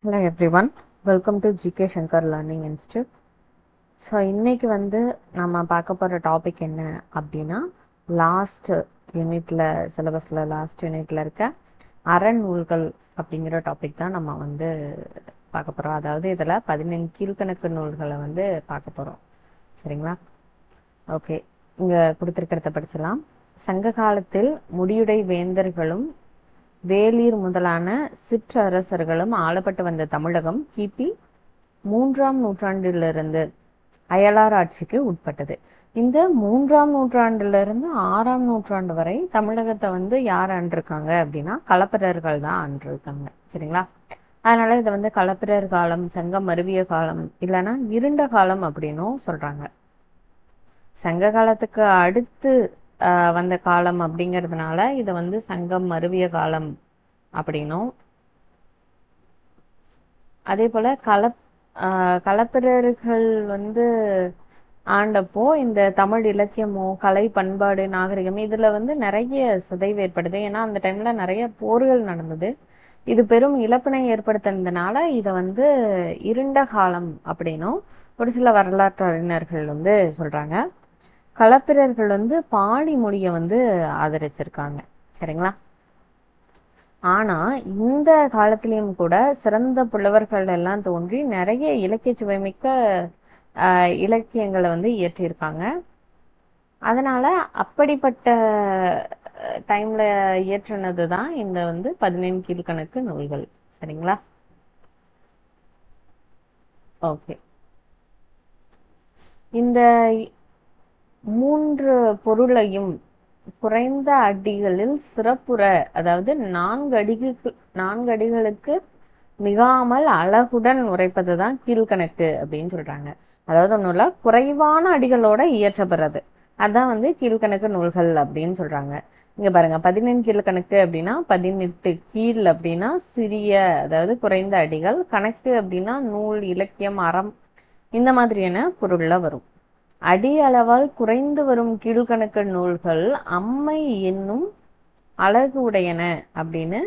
Hello everyone, welcome to GK Shankar Learning Institute. So இன்னைக்கு நம்ம பார்க்க போகிற டாபிக் என்ன அப்படின்னா லாஸ்ட் யூனிட்ல சிலபஸில் லாஸ்ட் யூனிட்ல இருக்க அறநூல்கள் அப்படிங்கிற டாபிக் தான் நம்ம பார்க்க போகிறோம். அதாவது இதில் 15 கீழ்கணக்கு நூல்களை பார்க்க போகிறோம். சரிங்களா? ஓகே, இங்கே கொடுத்துருக்கிறத படிச்சலாம். சங்க காலத்தில் முடியுடை வேந்தர்களும் வேளிர் முதலான சிற்றரசர்களும் ஆளப்பட்டு வந்த தமிழகம் கிபி 3ஆம் நூற்றாண்டிலிருந்து அயலார் ஆட்சிக்கு உட்பட்டது. இந்த 3ஆம் நூற்றாண்டிலிருந்து 6ஆம் நூற்றாண்டு வரை தமிழகத்தை யார் ஆண்டிருக்காங்க அப்படின்னா களப்பிரர்கள் தான் ஆண்டிருக்காங்க. சரிங்களா? அதனால இதை களப்பிரர் காலம், சங்கம் மருவிய காலம், இல்லைன்னா இருண்ட காலம் அப்படின்னும் சொல்றாங்க. சங்க காலத்துக்கு அடுத்து வந்த காலம் அப்படிங்கிறதுனால இதை சங்கம் மருவிய காலம் அப்படின்னும், அதே போல களப்பிரர்கள் ஆண்டப்போ இந்த தமிழ் இலக்கியமோ கலை பண்பாடு நாகரிகம் இதுல நிறைய சிதைவு ஏற்படுது. ஏன்னா அந்த டைம்ல நிறைய போர்கள் நடந்தது. இது பெரும் இழப்பினை ஏற்படுத்தினதுனால இதை இருண்ட காலம் அப்படின்னும் ஒரு சில வரலாற்று அறிஞர்கள் சொல்றாங்க. களப்பிரர்கள் பாடி மொழியை ஆதரிச்சிருக்காங்க. சரிங்களா? ஆனா இந்த காலத்திலயும் கூட சிறந்த புலவர்கள் எல்லாம் தோன்றி நிறைய இலக்கிய சுவைமிக்க இலக்கியங்களை இயற்றியிருக்காங்க. அதனால அப்படிப்பட்ட டைம்ல இயற்றினதுதான் இந்த 15 கீழ்கணக்கு நூல்கள். சரிங்களா? ஓகே, இந்த 3 பொருளையும் குறைந்த அடிகளில் சிறப்புற, அதாவது 4 அடிகளுக்கு மிகாமல் அழகுடன் உரைப்பதுதான் கீழ்கணக்கு அப்படின்னு சொல்றாங்க. அதாவது ஒண்ணும் இல்ல, குறைவான அடிகளோட இயற்றப்படுறது அதான் கீழ்கணக்கு நூல்கள் அப்படின்னு சொல்றாங்க. இங்க பாருங்க, 15 கீழ்கணக்கு அப்படின்னா 18 கீழ் அப்படின்னா சிறிய, அதாவது குறைந்த அடிகள். கணக்கு அப்படின்னா நூல், இலக்கியம், அறம் இந்த மாதிரியான பொருள்ல வரும். அடி அளவால் குறைந்து வரும் கீழ்கணக்கு நூல்கள் அம்மை என்னும் அழகு உடையன அப்படின்னு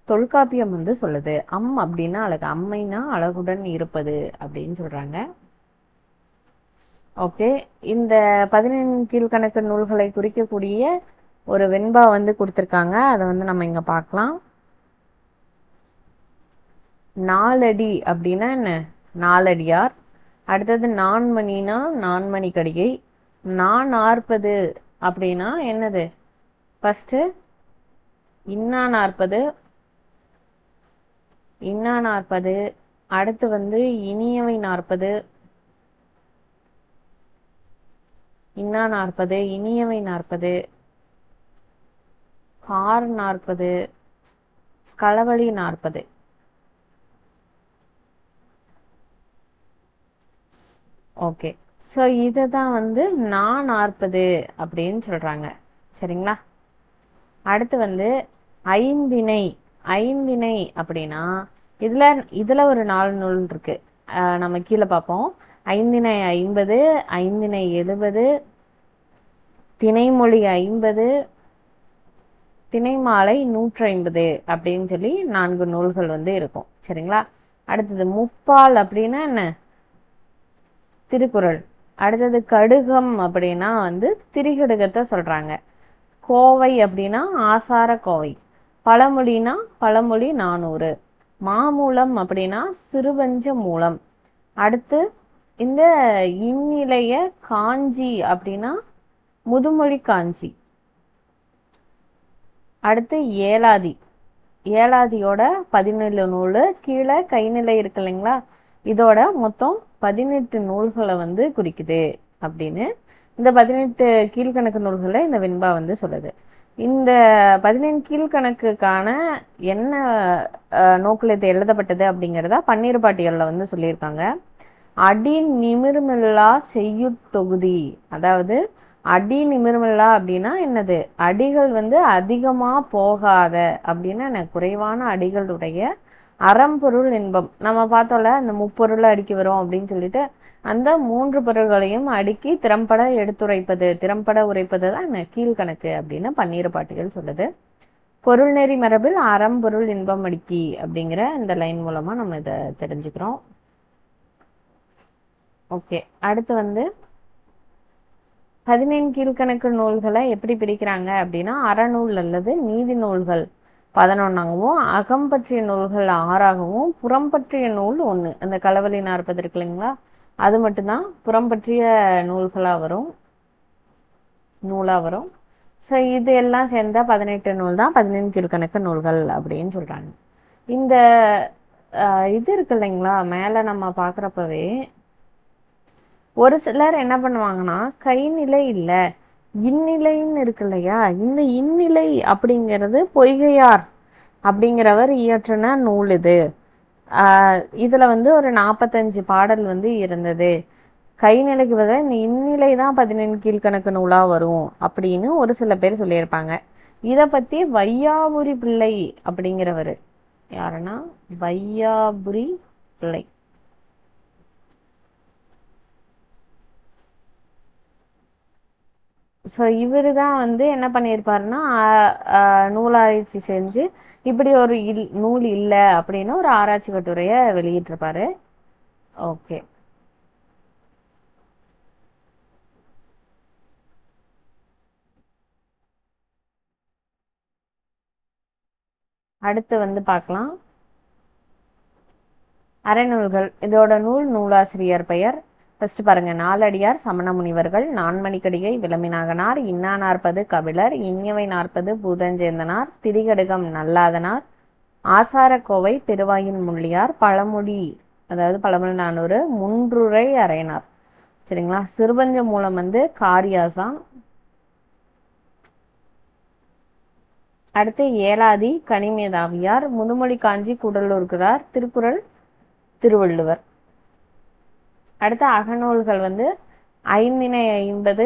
தொல்காப்பியம் சொல்லுது. அப்படின்னா அழகு, அம்மைனா அழகுடன் இருப்பது அப்படின்னு சொல்றாங்க. ஓகே, இந்த 15 கீழ்கணக்கு நூல்களை குறிக்கக்கூடிய ஒரு வெண்பா கொடுத்திருக்காங்க. அதை நம்ம இங்க பார்க்கலாம். 4 அடி அப்படின்னா என்ன? 4 அடியார். அடுத்தது நான்மணினா நான்மணி கடிகை. 40 அப்படின்னா என்னது? ஃபர்ஸ்ட் இன்னா 40, இன்னா 40, அடுத்து இனியவை 40, இன்னா 40, இனியவை 40, கார் 40, களவழி 40. ஓகே, ஸோ இதை தான் 40 அப்படின்னு சொல்றாங்க. சரிங்களா? அடுத்து ஐந்திணை. ஐந்திணை அப்படின்னா இதுல ஒரு 4 நூல் இருக்கு. நம்ம கீழே பார்ப்போம். ஐந்திணை 50, ஐந்திணை 70, திணைமொழி 50, திணைமாலை 150 அப்படின்னு சொல்லி 4 நூல்கள் இருக்கும். சரிங்களா? அடுத்தது முப்பால் அப்படின்னா என்ன? திருக்குறள். அடுத்தது கடுகம் அப்படின்னா திரிகடுகத்தை சொல்றாங்க. கோவை அப்படின்னா ஆசார கோவை. பழமொழினா பழமொழி 400. மாமூலம் அப்படின்னா சிறுவஞ்ச மூலம். அடுத்து இந்த இந்நிலைய காஞ்சி அப்படின்னா முதுமொழி காஞ்சி. அடுத்து ஏலாதி. ஏலாதியோட 17 நூல். கீழே கைநிலை இருக்கு இல்லைங்களா? இதோட மொத்தம் 18 நூல்களை குறிக்குது அப்படின்னு இந்த 18 கீழ்கணக்கு நூல்களை இந்த வெண்பா சொல்லுது. இந்த 15 கீழ்கணக்குக்கான என்ன நோக்கில் இது எழுதப்பட்டது அப்படிங்கிறத பன்னீர் பாட்டியல்ல சொல்லியிருக்காங்க. அடி நிமிர்மில்லா செய்யுட்தொகுதி. அதாவது அடி நிமிர்மில்லா அப்படின்னா என்னது? அடிகள் அதிகமா போகாத அப்படின்னா குறைவான அடிகளுடைய அறம்பொருள் இன்பம். நம்ம பார்த்தோம்ல, அந்த முப்பொருளை அடுக்கி வரும் அப்படின்னு சொல்லிட்டு அந்த 3 பொருள்களையும் அடுக்கி திறம்பட எடுத்துரைப்பது, திறம்பட உரைப்பது தான் கீழ்கணக்கு அப்படின்னு பன்னீர் பாட்டியல் சொல்லுது. பொருள்நெறி மரபில் அறம் பொருள் இன்பம் அடுக்கி அப்படிங்கிற இந்த லைன் மூலமா நம்ம இதை தெரிஞ்சுக்கிறோம். ஓகே, அடுத்து வந்து 15 கீழ்கணக்கு நூல்களை எப்படி பிரிக்கிறாங்க அப்படின்னா, அறநூல் அல்லது நீதி நூல்கள் 11ஆகவும், அகம் பற்றிய நூல்கள் 6ஆகவும், புறம் பற்றிய நூல் 1, அந்த களவழி 40 இருக்கு இல்லைங்களா, அது மட்டும்தான் புறம் பற்றிய நூலா வரும். ஸோ இது எல்லாம் சேர்ந்தா 18 நூல் தான் 15 கீழ்கணக்கு நூல்கள் அப்படின்னு சொல்றாங்க. இந்த இது இருக்கு இல்லைங்களா, மேல நம்ம பாக்குறப்பவே ஒரு சிலர் என்ன பண்ணுவாங்கன்னா, கைநிலை இல்ல இந்நிலைன்னு இருக்கு இல்லையா, இந்த இந்நிலை அப்படிங்கிறது பொய்கையார் அப்படிங்கிறவர் இயற்றின நூல் இது. இதுல வந்து ஒரு 45 பாடல் வந்து இருந்தது. கைநிலைக்கு பதிலாக இந்த இந்நிலை தான் 15 கீழ்கணக்கு நூலா வரும் அப்படின்னு ஒரு சில பேர் சொல்லியிருப்பாங்க. இத பத்தி வையாபுரி பிள்ளை அப்படிங்கிறவர், யாருன்னா வையாபுரி பிள்ளை, ஸோ இவரு தான் வந்து என்ன பண்ணியிருப்பாருன்னா, நூலாராய்ச்சி செஞ்சு இப்படி ஒரு நூல் இல்லை அப்படின்னு ஒரு ஆராய்ச்சி கட்டுரையை வெளியிட்டிருப்பாரு. ஓகே, அடுத்து வந்து பார்க்கலாம் அறநூல்கள். இதோட நூலாசிரியர் பெயர் ஃபர்ஸ்ட் பாருங்க, நாலடியார், சமண முனிவர்கள், நான்மணிக்கடிகை, விளம்பிநாகனார், இன்னா 40 கபிலர், இனியவை 40 பூதஞ்சேந்தனார், திரிகடுகம் நல்லாதனார், ஆசாரக்கோவை பெருவாயின் முள்ளியார், பழமொழி அதாவது பழமொழி 400 முன்றுரை அரையனார். சரிங்களா, சிறுபஞ்ச மூலம் வந்து காரியாசா. அடுத்து ஏலாதி கனிமேதாவியார், முதுமொழி காஞ்சி கூடலூர்கிறார், திருக்குறள் திருவள்ளுவர். அடுத்து அகநூல்கள் வந்து ஐந்திணை 50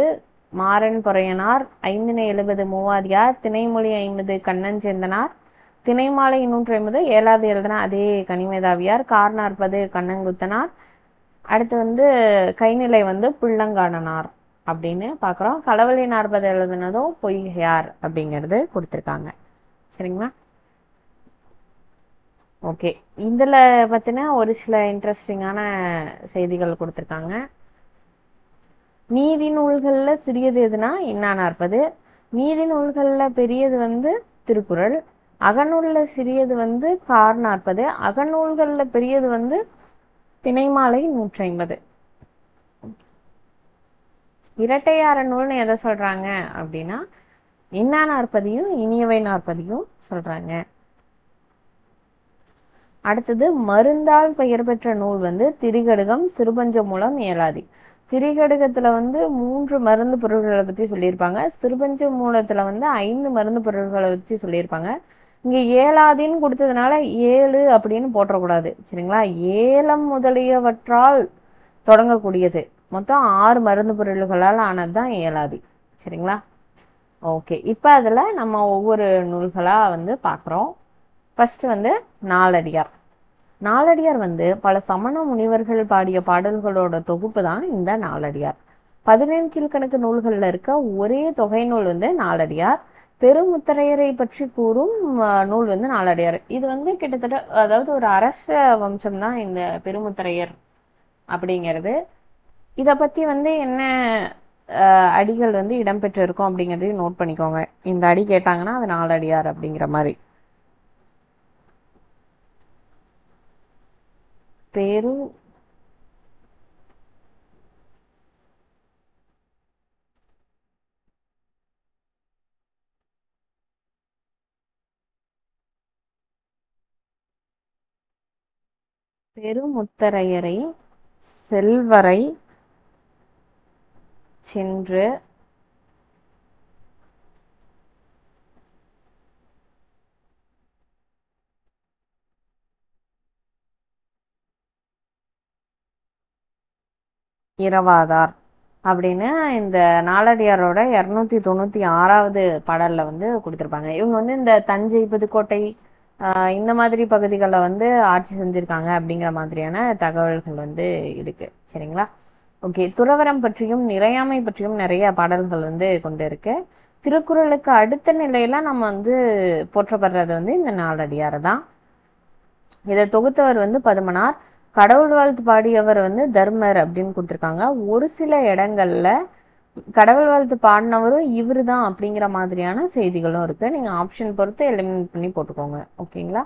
மாறன் பொறையனார், ஐந்திணை 70 மூவாதியார், திணைமொழி 50 கண்ணஞ்சேந்தனார், திணைமாலை 150 ஏலாது எழுதின அதே கனிமேதாவியார், கார் 40 கண்ணங்குத்தனார். அடுத்து வந்து கைநிலை வந்து புள்ளங்காடனார் அப்படின்னு பார்க்குறோம். களவழி 40 எழுதினதும் பொய்கையார் அப்படிங்கிறது கொடுத்துருக்காங்க. சரிங்களா, ஓகே, இதில் பார்த்தீங்கன்னா ஒரு சில இன்ட்ரெஸ்டிங்கான செய்திகள் கொடுத்துருக்காங்க. நீதி நூல்களில் சிறியது எதுனா இன்னா 40, நீதி நூல்களில் பெரியது வந்து திருக்குறள், அகநூலில் சிறியது வந்து கார் 40, அகநூல்களில் பெரியது வந்து திணைமாலை 150. இரட்டையார நூல்னு எதை சொல்றாங்க அப்படின்னா, இன்னா 40யும் இனியவை 40யும் சொல்றாங்க. அடுத்தது மருந்தால் பெயர் பெற்ற நூல் வந்து திரிகடுகம், சிறுபஞ்ச மூலம், ஏலாதி. திரிகடுகத்துல வந்து 3 மருந்து பொருள்களை பத்தி சொல்லியிருப்பாங்க, சிறுபஞ்ச மூலத்துல வந்து 5 மருந்து பொருள்களை பத்தி சொல்லியிருப்பாங்க. இங்க ஏலாதின்னு கொடுத்ததுனால 7 அப்படின்னு போட்டக்கூடாது. சரிங்களா, ஏலம் முதலியவற்றால் தொடங்கக்கூடியது, மொத்தம் 6 மருந்து பொருள்களால் ஆனதுதான் ஏலாதி. சரிங்களா, ஓகே, இப்போ அதில் நம்ம ஒவ்வொரு நூல்களாக வந்து பார்க்குறோம். ஃபர்ஸ்ட் வந்து நாலடியார். நாலடியார் வந்து பல சமண முனிவர்கள் பாடிய பாடல்களோட தொகுப்பு தான் இந்த நாலடியார். 15 கீழ்கணக்கு நூல்களில் இருக்க ஒரே தொகை நூல் வந்து நாலடியார். பெருமுத்தரையரை பற்றி கூறும் நூல் வந்து நாலடியார். இது வந்து கிட்டத்தட்ட அதாவது ஒரு அரச வம்சம் தான் இந்த பெருமுத்தரையர் அப்படிங்கிறது. இதை பற்றி வந்து என்ன அடிகள் வந்து இடம்பெற்று இருக்கும் அப்படிங்கிறதையும் நோட் பண்ணிக்கோங்க. இந்த அடி கேட்டாங்கன்னா அது நாலடியார் அப்படிங்கிற மாதிரி. பெரு பெருமுத்தரையரை செல்வரை சென்று இரவாதார் அப்படின்னு இந்த நாலடியாரோட 296வது பாடல்ல வந்து கொடுத்துருப்பாங்க. இவங்க வந்து இந்த தஞ்சை, புதுக்கோட்டை இந்த மாதிரி பகுதிகளில் வந்து ஆட்சி செஞ்சிருக்காங்க அப்படிங்கிற மாதிரியான தகவல்கள் வந்து இருக்கு. சரிங்களா, ஓகே, துறவரம் பற்றியும் நிறையாமை பற்றியும் நிறைய பாடல்கள் வந்து கொண்டு இருக்கு. திருக்குறளுக்கு அடுத்த நிலையில நம்ம வந்து போற்றப்படுறது வந்து இந்த நாலடியாரை தான். இதை தொகுத்தவர் வந்து பதுமனார். கடவுள் வாழ்த்து பாடியவர் வந்து தர்மர் அப்படின்னு கொடுத்துருக்காங்க. ஒரு சில இடங்கள்ல கடவுள் வாழ்த்து பாடினவரும் இவரு தான் அப்படிங்கிற மாதிரியான செய்திகளும் இருக்கு. நீங்க ஆப்ஷன் பொறுத்து எலிமினேட் பண்ணி போட்டுக்கோங்க. ஓகேங்களா?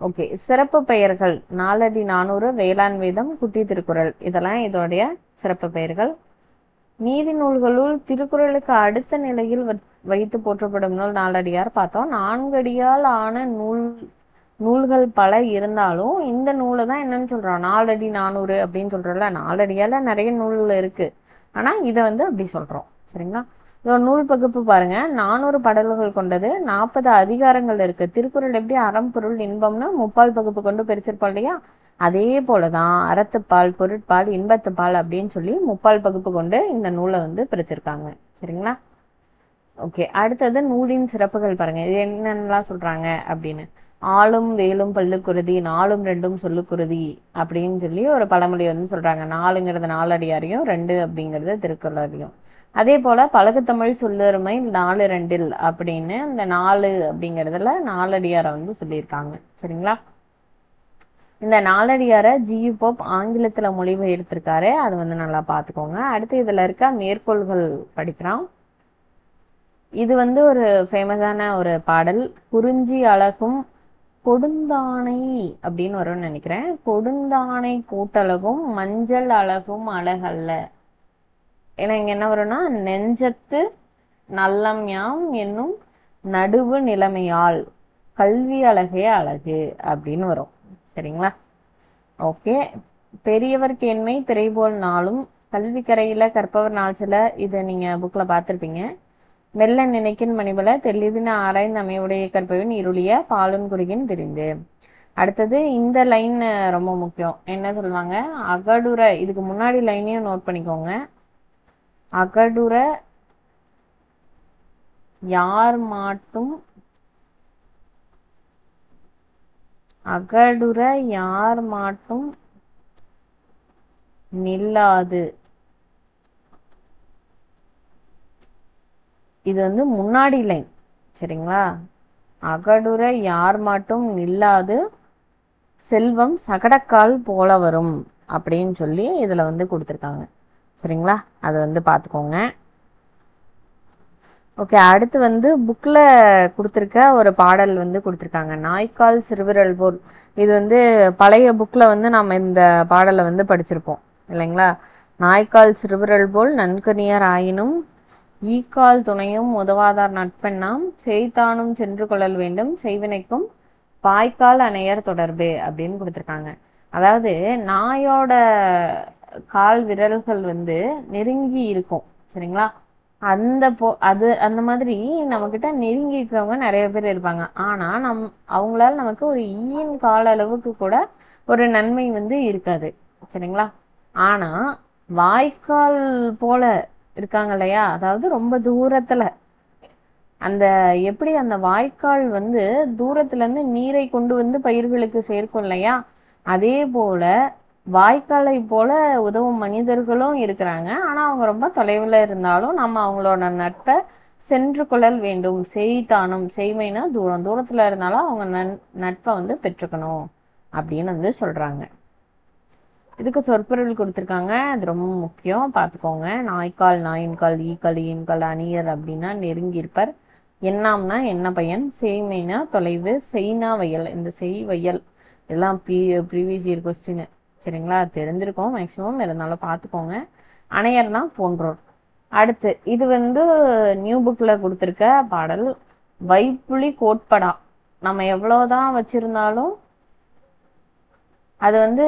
ஓகே. சிறப்பு பெயர்கள்: நாலடி 400, வேளாண் வேதம், குட்டி திருக்குறள். இதெல்லாம் இதோடைய சிறப்பு பெயர்கள். நீதி நூல்களுள் திருக்குறளுக்கு அடுத்த நிலையில் வைத்து போற்றப்படும் நூல் நாலடியார் பார்த்தோம். 4 அடியால் ஆன நூல்கள் பல இருந்தாலும் இந்த நூலை தான் என்னன்னு சொல்றோம், 4 அடி 400 அப்படின்னு சொல்றோம்ல. 4 அடியால நிறைய நூல் இருக்கு, ஆனா இதை வந்து அப்படி சொல்றோம். சரிங்களா? இதோட நூல் பகுப்பு பாருங்க. 400 பாடல்கள் கொண்டது, 40 அதிகாரங்கள் இருக்கு. திருக்குறள் எப்படி அறம் பொருள் இன்பம்னு முப்பால் பகுப்பு கொண்டு பிரிச்சிருப்போம் இல்லையா, அதே போலதான் அறத்துப்பால் பொருட்பால் இன்பத்துப்பால் அப்படின்னு சொல்லி முப்பால் பகுப்பு கொண்டு இந்த நூலை வந்து பிரிச்சிருக்காங்க. சரிங்களா? ஓகே. அடுத்தது நூலின் சிறப்புகள் பாருங்க. இது என்னென்னலாம் சொல்றாங்க அப்படின்னு. ஆளும் வேலும் பல்லுக்குருதி, நாலும் ரெண்டும் சொல்லுக்குருதி அப்படின்னு சொல்லி ஒரு பழமொழி வந்து சொல்றாங்க. 4ங்கிறது நாலடியாரையும், 2 அப்படிங்கிறது திருக்குறளையும். அதே போல பழகுத்தமிழ் சொல்லொருமை 4 2 அப்படின்னு இந்த 4 அப்படிங்கிறதுல நாலடியாரை வந்து சொல்லியிருக்காங்க. சரிங்களா? இந்த நாலடியாரை ஜியு போப் ஆங்கிலத்துல மொழிபெயர்த்திருக்காரு. அது வந்து நல்லா பார்த்துக்கோங்க. அடுத்து இதுல இருக்க மேற்கோள்கள் படிக்கிறோம். இது வந்து ஒரு ஃபேமஸான ஒரு பாடல். குறிஞ்சி அழகும் கொடுந்தானை அப்படின்னு வரும்னு நினைக்கிறேன். கொடுந்தானை கூட்டழகும் மஞ்சள் அழகும் அழகல்ல. ஏன்னா இங்க என்ன வரும்னா, நெஞ்சத்து நல்லம் யாம் என்னும் நடுவு நிலைமையால் கல்வி அழகே அழகு அப்படின்னு வரும். சரிங்களா? ஓகே. பெரியவர் கேண்மை பிறைபோல் நாளும் கல்வி கரையில கற்பவர் நாள் சில. இதை நீங்க புக்ல பார்த்துருப்பீங்க. மெல்ல நினைக்கின் மணிபல தெளிவின ஆராய்ந்து அமையுடைய கற்பவின் இருளிய பாலுன் குறுகின் தெரிந்து. அடுத்தது இந்த லைன் ரொம்ப முக்கியம். என்ன சொல்லுவாங்க, அகடுற, இதுக்கு முன்னாடி லைனையும் நோட் பண்ணிக்கோங்க. அகடுற யார் மாட்டும் அகடுற யார் மாட்டும் நில்லாது. இது வந்து முன்னாடி லைன். சரிங்களா? அகடுற யார் மாட்டும் நில்லாது செல்வம் சகடக்கால் போல வரும் அப்படின்னு சொல்லி இதுல வந்து கொடுத்துருக்காங்க. சரிங்களா? அதை வந்து பார்த்துக்கோங்க. ஓகே. அடுத்து வந்து புக்ல கொடுத்துருக்க ஒரு பாடல் வந்து கொடுத்துருக்காங்க, நாய்க்கால் சிறுவிரல் போல். இது வந்து பழைய புக்ல வந்து நம்ம இந்த பாடலை வந்து படிச்சிருப்போம் இல்லைங்களா? நாய்க்கால் சிறுவிரல் போல் நன்கனியர் ஆயினும் ஈக்கால் துணையும் உதவாதார் நட்பெண்ணாம் செய்தானும் சென்று கொள்ளல் வேண்டும் செய்வினைக்கும் பாய்க்கால் அணையர் தொடர்பு அப்படின்னு கொடுத்துருக்காங்க. அதாவது நாயோட கால் விரல்கள் வந்து நெருங்கி இருக்கும். சரிங்களா? அந்த மாதிரி நம்ம கிட்ட நெருங்கி இருக்கிறவங்க நிறைய பேர் இருப்பாங்க. ஆனா அவங்களால நமக்கு ஒரு ஈயின் கால அளவுக்கு கூட ஒரு நன்மை வந்து இருக்காது. சரிங்களா? ஆனா வாய்க்கால் போல இருக்காங்க இல்லையா, அதாவது ரொம்ப தூரத்துல அந்த எப்படி அந்த வாய்க்கால் வந்து தூரத்துல இருந்து நீரை கொண்டு வந்து பயிர்களுக்கு சேர்க்கும் இல்லையா, அதே போல வாய்க்காலை போல உதவும் மனிதர்களும் இருக்கிறாங்க. ஆனா அவங்க ரொம்ப தொலைவுல இருந்தாலும் நம்ம அவங்களோட நட்பை சென்று கொள்ளல் வேண்டும். செய்தானும், செய்மைனா தூரம், தூரத்துல இருந்தாலும் அவங்க நட்பை வந்து பெற்றுக்கணும் அப்படின்னு வந்து சொல்றாங்க. இதுக்கு சொற்பொருள் கொடுத்துருக்காங்க. அது ரொம்ப முக்கியம், பார்த்துக்கோங்க. நாய்க்கால் நாயின்கால் ஈக்கால் ஈன்கால் அணியர் அப்படின்னா நெருங்கி இருப்பர். என்னாம்னா என்ன பயன், செய்மைனா தொலைவு, செய்னா வயல். இந்த செய் வயல் எல்லாம் ப்ரீவியஸ் இயர் கொஸ்டின். சரிங்களா? தெரிஞ்சிருக்கோம் மேக்சிமம், இருந்தாலும் பார்த்துக்கோங்க. அணையர்னா போன்றோர். அடுத்து இது வந்து நியூ புக்ல கொடுத்துருக்க பாடல். வைப்புலி கோட்படா. நம்ம எவ்வளவுதான் வச்சிருந்தாலும் அது வந்து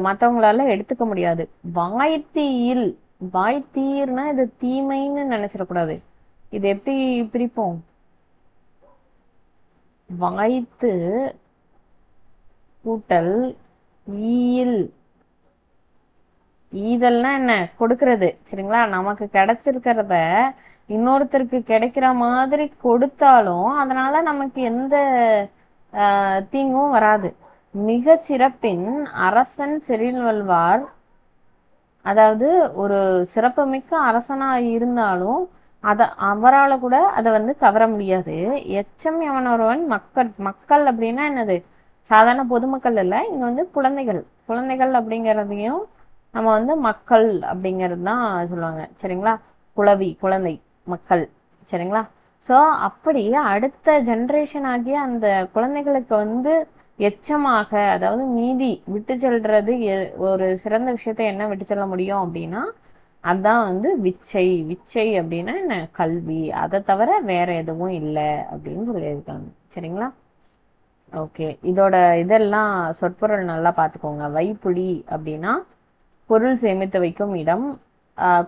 மற்றவங்களால எடுத்துக்க முடியாது. வாய்த்தீயில், வாய்த்தீர்னா இது தீமைன்னு நினைச்சிடக்கூடாது. இது எப்படி பிரிப்போம், வாய்த்து கூட்டல் ஈயில். ஈதல்னா என்ன, கொடுக்கறது. சரிங்களா? நமக்கு கிடைச்சிருக்கிறத இன்னொருத்தருக்கு கிடைக்கிற மாதிரி கொடுத்தாலும் அதனால நமக்கு எந்த தீங்கும் வராது. மிக சிறப்பின் அரசன் செறிவல்வார். அதாவது ஒரு சிறப்புமிக்க அரசனா இருந்தாலும் அவரால் கூட அதை வந்து கவர முடியாது. எச்சம் எவன் ஒருவன் மக்கள். மக்கள் அப்படின்னா என்னது? சாதாரண பொதுமக்கள் இல்லை, இங்க வந்து குழந்தைகள். குழந்தைகள் அப்படிங்கிறதையும் நம்ம வந்து மக்கள் அப்படிங்கிறது தான் சொல்லுவாங்க. சரிங்களா? குழவி, குழந்தை, மக்கள். சரிங்களா? ஸோ அப்படி அடுத்த ஜென்ரேஷன் ஆகிய அந்த குழந்தைகளுக்கு வந்து எச்சமாக, அதாவது மீதி விட்டு செல்றது ஒரு சிறந்த விஷயத்த என்ன விட்டு செல்ல முடியும் அப்படின்னா அதான் வந்து விச்சை. விச்சை அப்படின்னா என்ன? கல்வி. அதை தவிர வேற எதுவும் இல்லை அப்படின்னு சொல்லியிருக்காங்க. சரிங்களா? ஓகே, இதோட இதெல்லாம் சொற்பொருள் நல்லா பார்த்துக்கோங்க. வைப்புலி அப்படின்னா பொருள் சேமித்து வைக்கும் இடம்.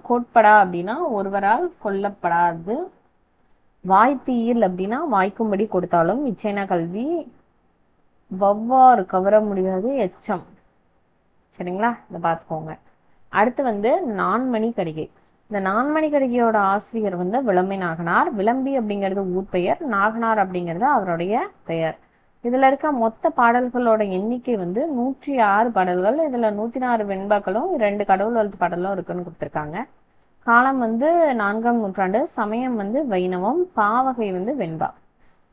கோட்படா அப்படின்னா ஒருவரால் கொல்லப்படாது. வாய்த்தீயில் அப்படின்னா வாய்க்கும்படி கொடுத்தாலும். இச்சைனா கல்வி. வவ்வாறு கவர முடியாது எச்சம். சரிங்களா? இதை பார்த்துக்கோங்க. அடுத்து வந்து நான்மணி கடிகை. இந்த நான்மணி கடிகையோட ஆசிரியர் வந்து விளம்பி நாகனார். விளம்பி அப்படிங்கிறது ஊர் பெயர், நாகனார் அப்படிங்கிறது அவருடைய பெயர். இதுல இருக்க மொத்த பாடல்களோட எண்ணிக்கை வந்து 106 பாடல்கள். இதுல 104 வெண்பாக்களும் 2 கடவுள் வாழ்த்து பாடலும் இருக்குன்னு கொடுத்துருக்காங்க. காலம் வந்து 4ஆம் நூற்றாண்டு. சமயம் வந்து வைணவம். பாவகை வந்து வெண்பா.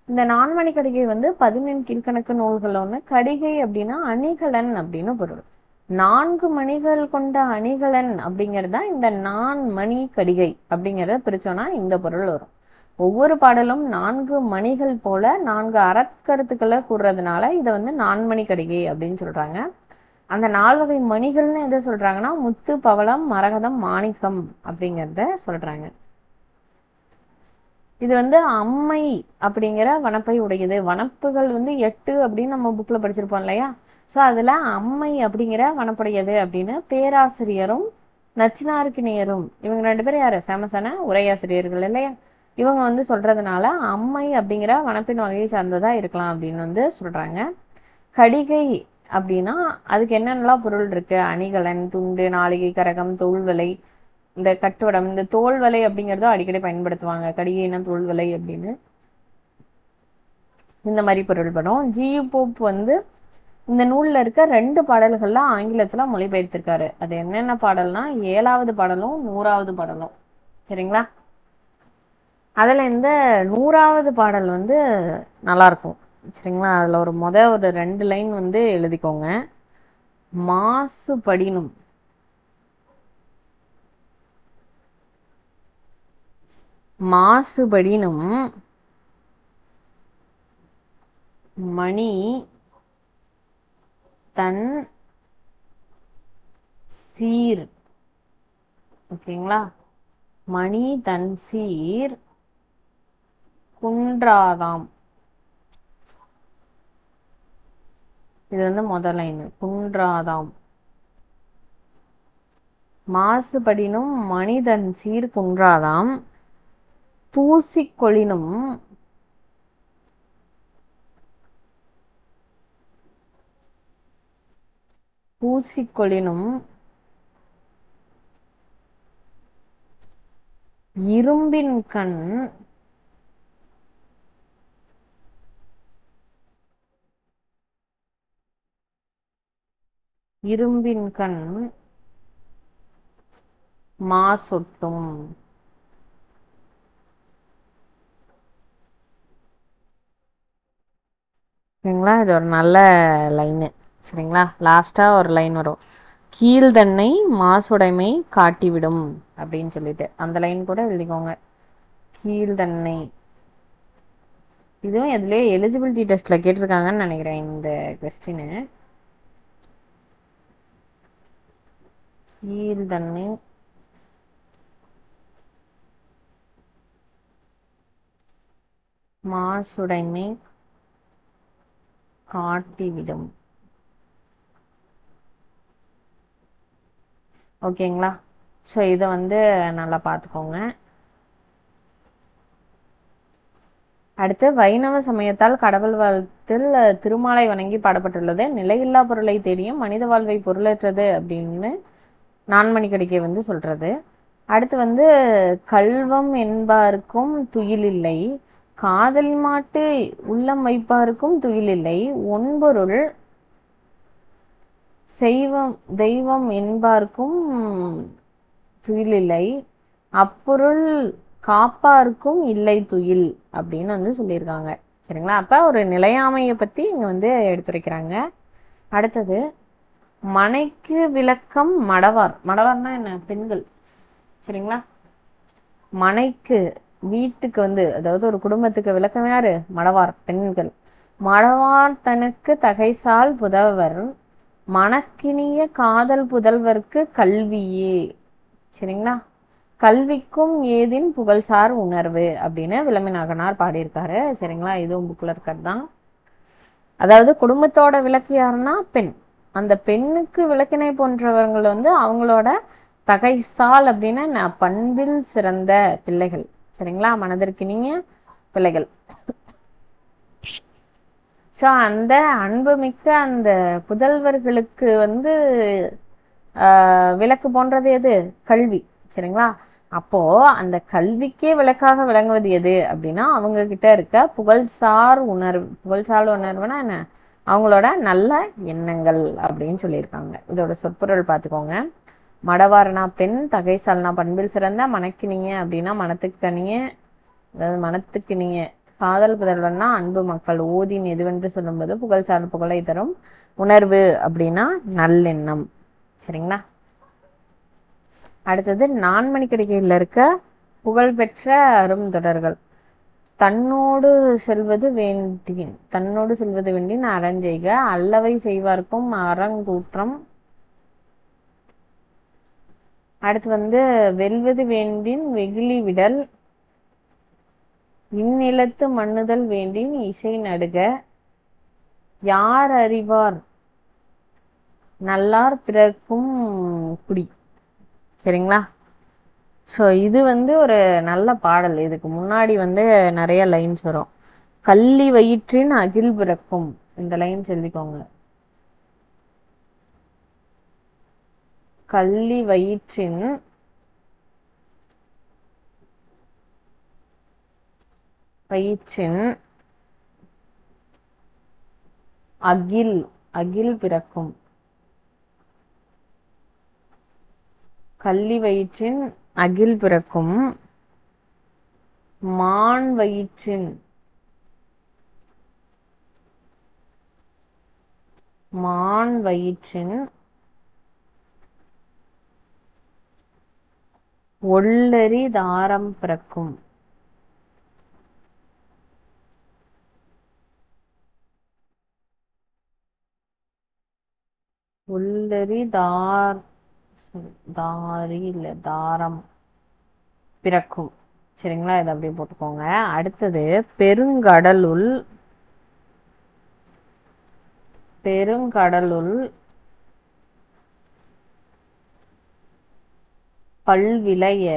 இந்த நான்மணி கடிகை வந்து 17 கீழ்கணக்கு நூல்கள் ஒன்று. கடிகை அப்படின்னா அணிகலன் அப்படின்னு பொருள். 4 மணிகள் கொண்ட அணிகலன் அப்படிங்கிறது தான் இந்த நான்மணி கடிகை. அப்படிங்கிறத பிரிச்சோம்னா இந்த பொருள் வரும். ஒவ்வொரு பாடலும் 4 மணிகள் போல 4 அறக்கருத்துக்களை கூறுறதுனால இதை வந்து நான்மணி கடிகை அப்படின்னு சொல்றாங்க. அந்த 4 வகை மணிகள்னு எதை சொல்றாங்கன்னா முத்து, பவளம், மரகதம், மாணிக்கம் அப்படிங்கிறத சொல்றாங்க. இது வந்து அம்மை அப்படிங்கிற வனப்பை உடையது. வனப்புகள் வந்து 8 அப்படின்னு நம்ம புக்ல படிச்சிருப்போம் இல்லையா? ஸோ அதுல அம்மை அப்படிங்கிற வனப்புடையது அப்படின்னு பேராசிரியரும் நச்சினார்க்கினியரும், இவங்க 2 பேரும் யாரு? ஃபேமஸான உரையாசிரியர்கள் இல்லையா? இவங்க வந்து சொல்றதுனால அம்மை அப்படிங்கிற வனப்பின் வகையை சார்ந்ததா இருக்கலாம் அப்படின்னு வந்து சொல்றாங்க. கடிகை அப்படின்னா அதுக்கு என்னென்னலாம் பொருள் இருக்கு? அணிகலன், துண்டு, நாளிகை, கரகம், தோல்வலை, இந்த கட்டுவடம். இந்த தோல்வலை அப்படிங்கறத அடிக்கடி பயன்படுத்துவாங்க. கடிகைனா தோல்வலை அப்படின்னு. இந்த மாதிரி பொருள்படும். ஜியு போப் வந்து இந்த நூல்ல இருக்க 2 பாடல்கள்ல ஆங்கிலத்துல மொழிபெயர்த்திருக்காரு. அது என்னென்ன பாடல்னா 7வது பாடலும் 100வது பாடலும். சரிங்களா? அதுல இந்த 100வது பாடல் வந்து நல்லா இருக்கும். சரிங்களா? அதுல ஒரு 2 லைன் வந்து எழுதிக்கோங்க. மாசுபடினும். மாசுபடினும் மணி தன் சீர். ஓகேங்களா? மணி தன் சீர் குன்றாதாம். இது வந்து முதல் லைன். குன்றாதாம். மாசுபடினும் மனிதன் சீர் குன்றாதாம். பூசிக்கொளினும் பூசிக்கொளினும் இரும்பின் கண் இரும்பின் கண் மாசொட்டும். சரிங்களா? இது ஒரு நல்ல லைனு. சரிங்களா? லாஸ்டா ஒரு லைன் வரும். கீழ்தன்னை மாசுடைமை காட்டிவிடும் அப்படின்னு சொல்லிட்டு அந்த லைன் கூட எழுதிக்கோங்க. கீழ்தன்னை. இதுவும் எதுலயே எலிஜிபிலிட்டி டெஸ்ட்ல கேட்டிருக்காங்கன்னு நினைக்கிறேன் இந்த கொஸ்டின். கீழ்தன்னை மாசுடைமை காட்டிவிடும். ஓகேங்களா? ஸோ இதை வந்து நல்லா பார்த்துக்கோங்க. அடுத்து வைணவ சமயத்தால் கடவுள் வாழ்த்தில் திருமாலை வணங்கி பாடப்பட்டுள்ளது. நிலையில்லா பொருளை தேடியும் மனித வாழ்வை பொருளற்றது அப்படின்னு நான்மணி கடிகை வந்து சொல்றது. அடுத்து வந்து கல்வம் என்பாருக்கும் துயிலில்லை, காதல் மாட்டு உள்ளம் வைப்பாருக்கும் துயிலில்லை, ஒன்பொருள் செய்வம் தெய்வம் என்பார்க்கும் துயிலில்லை, அப்பொருள் காப்பாருக்கும் இல்லை துயில் அப்படின்னு வந்து சொல்லியிருக்காங்க. சரிங்களா? அப்ப ஒரு நிலையாமையை பத்தி இங்க வந்து எடுத்துரைக்கிறாங்க. அடுத்தது மனைக்கு விளக்கம் மடவார். மடவார்னா என்ன? பெண்கள். சரிங்களா? மனைக்கு வீட்டுக்கு வந்து அதாவது ஒரு குடும்பத்துக்கு விளக்கம் யாரு? மடவார், பெண்கள். மடவார் தனக்கு தகைசால் புதல்வர் மணக்கினிய காதல் புதல்வர்க்கு கல்வியே. சரிங்களா? கல்விக்கும் ஏதின் புகழ்சார் உணர்வு அப்படின்னு விளம்பிநாகனார் பாடியிருக்காரு. சரிங்களா? இதுவும் புக்ல இருக்கிறது தான். அதாவது குடும்பத்தோட விளக்கு யாருன்னா பெண். அந்த பெண்ணுக்கு விளக்கினை போன்றவர்கள் வந்து அவங்களோட தகைசால் அப்படின்னா பண்பில் சிறந்த பிள்ளைகள். சரிங்களா? மனதிற்கினிய பிள்ளைகள். ஸோ அந்த அன்புமிக்க அந்த புதல்வர்களுக்கு வந்து விளக்கு போன்றது எது? கல்வி. சரிங்களா? அப்போ அந்த கல்விக்கே விளக்காக விளங்குவது எது அப்படின்னா அவங்க கிட்ட இருக்க புகழ்சார் உணர்வு. புகழ்சார் உணர்வுனா என்ன? அவங்களோட நல்ல எண்ணங்கள் அப்படின்னு சொல்லியிருக்காங்க. இதோட சொற்பொருள் பார்த்துக்கோங்க. மடவாரனா பெண், தகைசால்னா பண்பில் சிறந்த, மணக்கினிய அப்படின்னா மனத்துக்கணிய, அதாவது மனத்துக்கினிய, காதல் புதல்வன்னா அன்பு மக்கள், ஓதின் எதுவென்று சொல்லும்போது புகழ்சார் புகழை தரும், உணர்வு அப்படின்னா நல்லெண்ணம். சரிங்களா? அடுத்தது நான்மணிக்கடிகையில் இருக்க புகழ்பெற்ற அருந்தொடர்கள். தன்னோடு செல்வது வேண்டின், தன்னோடு செல்வது வேண்டின் அறஞ்செய்க, அல்லவை செய்வார்க்கும் அறங்கூற்றம். அடுத்து வந்து வெல்வது வேண்டின் வெகுளி விடல், இந்நிலத்து மண்ணுதல் வேண்டின் இசை நடுக, யார் அறிவார் நல்லார் பிறர்க்கும் குடி. சரிங்களா? ஸோ இது வந்து ஒரு நல்ல பாடல். இதுக்கு முன்னாடி வந்து நிறைய லைன்ஸ் வரும். கள்ளி வயிற்றின் அகில் பிறக்கும், இந்த லைன்ஸ் எழுதிக்கோங்க. கள்ளி வயிற்றின் அகில் அகில் பிறக்கும். கள்ளி வயிற்றின் அகில் பிறக்கும், மான் வயிற்றின் ஒள்ளரி தாரம் பிறக்கும். ஒள்ளரி தாரம் பிறக்கும். சரிங்களா? இதை அப்படியே போட்டுக்கோங்க. அடுத்தது பெருங்கடலுள் பல்விளைய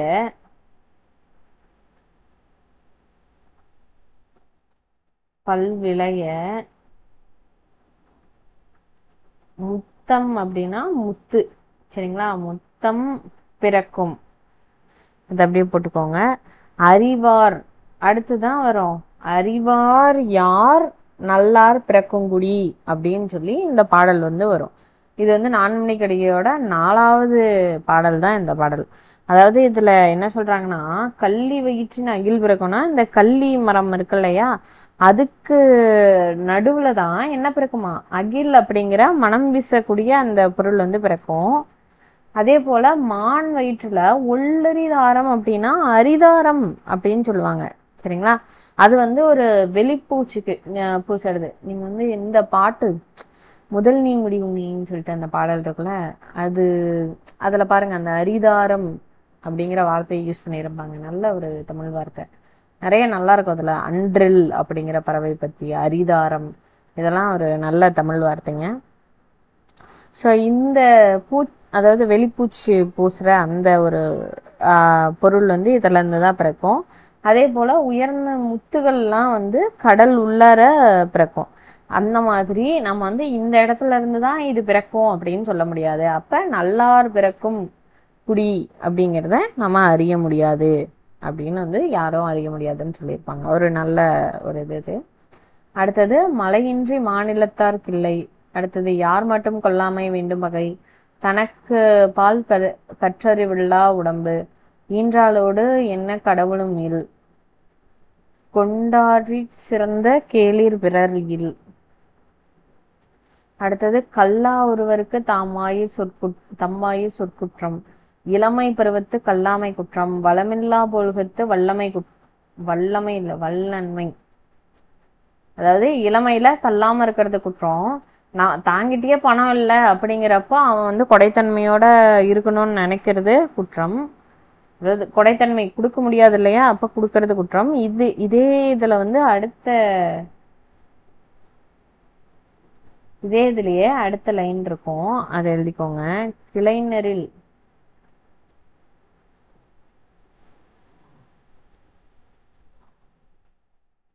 முத்தம் அப்படின்னா முத்து. சரிங்களா? முத்தம் பிறக்கும். இதை அப்படியே போட்டுக்கோங்க. அறிவார் அடுத்துதான் வரும். அறிவார் யார் நல்லார் பிறக்குங்குடி அப்படின்னு சொல்லி இந்த பாடல் வந்து வரும். இது வந்து நான்மணிக்கடிகையோட 4வது பாடல் தான் இந்த பாடல். அதாவது இதுல என்ன சொல்றாங்கன்னா, கள்ளி வயிற்றின் அகில் பிறக்கும்னா இந்த கள்ளி மரம் இருக்கு இல்லையா, அதுக்கு நடுவுல தான் என்ன பிறக்குமா? அகில் அப்படிங்கிற மனம் வீசக்கூடிய அந்த பொருள் வந்து பிறக்கும். அதே போல மான் வயிற்றுல ஒள்ளரிதாரம் அப்படின்னா அரிதாரம் அப்படின்னு சொல்லுவாங்க. சரிங்களா? அது வந்து ஒரு வெளிப்பூச்சுக்கு பூசடுது. நீங்க வந்து எந்த பாட்டு முதல் நீ முடிவு நீன்னு சொல்லிட்டு அந்த பாடல் இருக்குல்ல, அதுல பாருங்க அந்த அரிதாரம் அப்படிங்கிற வார்த்தையை யூஸ் பண்ணியிருப்பாங்க. நல்ல ஒரு தமிழ் வார்த்தை, நிறைய நல்லா இருக்கும் அதுல. அன்றில் அப்படிங்கிற பறவை பத்தி, அரிதாரம், இதெல்லாம் ஒரு நல்ல தமிழ் வார்த்தைங்க. ஸோ இந்த அதாவது வெளிப்பூச்சி பூசுற அந்த ஒரு பொருள் வந்து இதுல இருந்து தான் பிறக்கும். அதே போல உயர்ந்த முத்துகள்லாம் வந்து கடல் உள்ளார பிறக்கும். அந்த மாதிரி நம்ம வந்து இந்த இடத்துல இருந்து தான் இது பிறக்கும் அப்படின்னு சொல்ல முடியாது. அப்ப நல்லார் பிறக்கும் குடி அப்படிங்கிறத நம்ம அறிய முடியாது அப்படின்னு வந்து யாரும் அறிய முடியாதுன்னு சொல்லியிருப்பாங்க. ஒரு நல்ல ஒரு இது. அடுத்தது மலையின்றி மாநிலத்தார் கிள்ளை. அடுத்தது யார் மட்டும் கொல்லாமை வேண்டும் வகை, தனக்கு பால் கற்றறிவில்லா உடம்பு, ஈன்றாளோடு என்ன கடவுளும் இல் கொண்டாடிச் சிறந்த கேளிர் பிறர் இல். அடுத்தது கல்லா ஒருவருக்கு தம்மாயிற் சொற்குற்றம் இளமை பருவத்து கல்லாமை குற்றம் வளமில்லா பொழுகத்து வல்லமை இல்ல வல்லன்மை. அதாவது இளமையில கல்லாம இருக்கிறது குற்றம். நான் தாங்கிட்டே பணம் இல்லை அப்படிங்கிறப்ப அவன் வந்து கொடைத்தன்மையோட இருக்கணும்னு நினைக்கிறது குற்றம். அதாவது கொடைத்தன்மை கொடுக்க முடியாது இல்லையா, அப்ப கொடுக்கறது குற்றம். இதே இதுல வந்து இதே இதுலயே அடுத்த லைன் இருக்கும், அதை எழுதிக்கோங்க.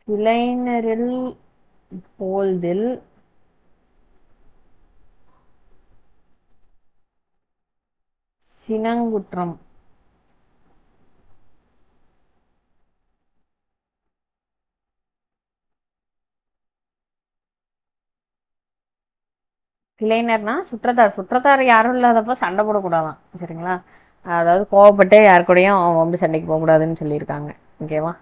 கிளைஞரில் போல்தில் சினங்குற்றம். கிளைனர்னா சுற்றத்தார் யாரும் இல்லாதப்ப சண்டை போடக்கூடாதான், சரிங்களா? அதாவது கோவப்பட்டு யாரு கூடயும் வம்பு சண்டைக்கு போகக்கூடாதுன்னு சொல்லியிருக்காங்க. ஓகேவா?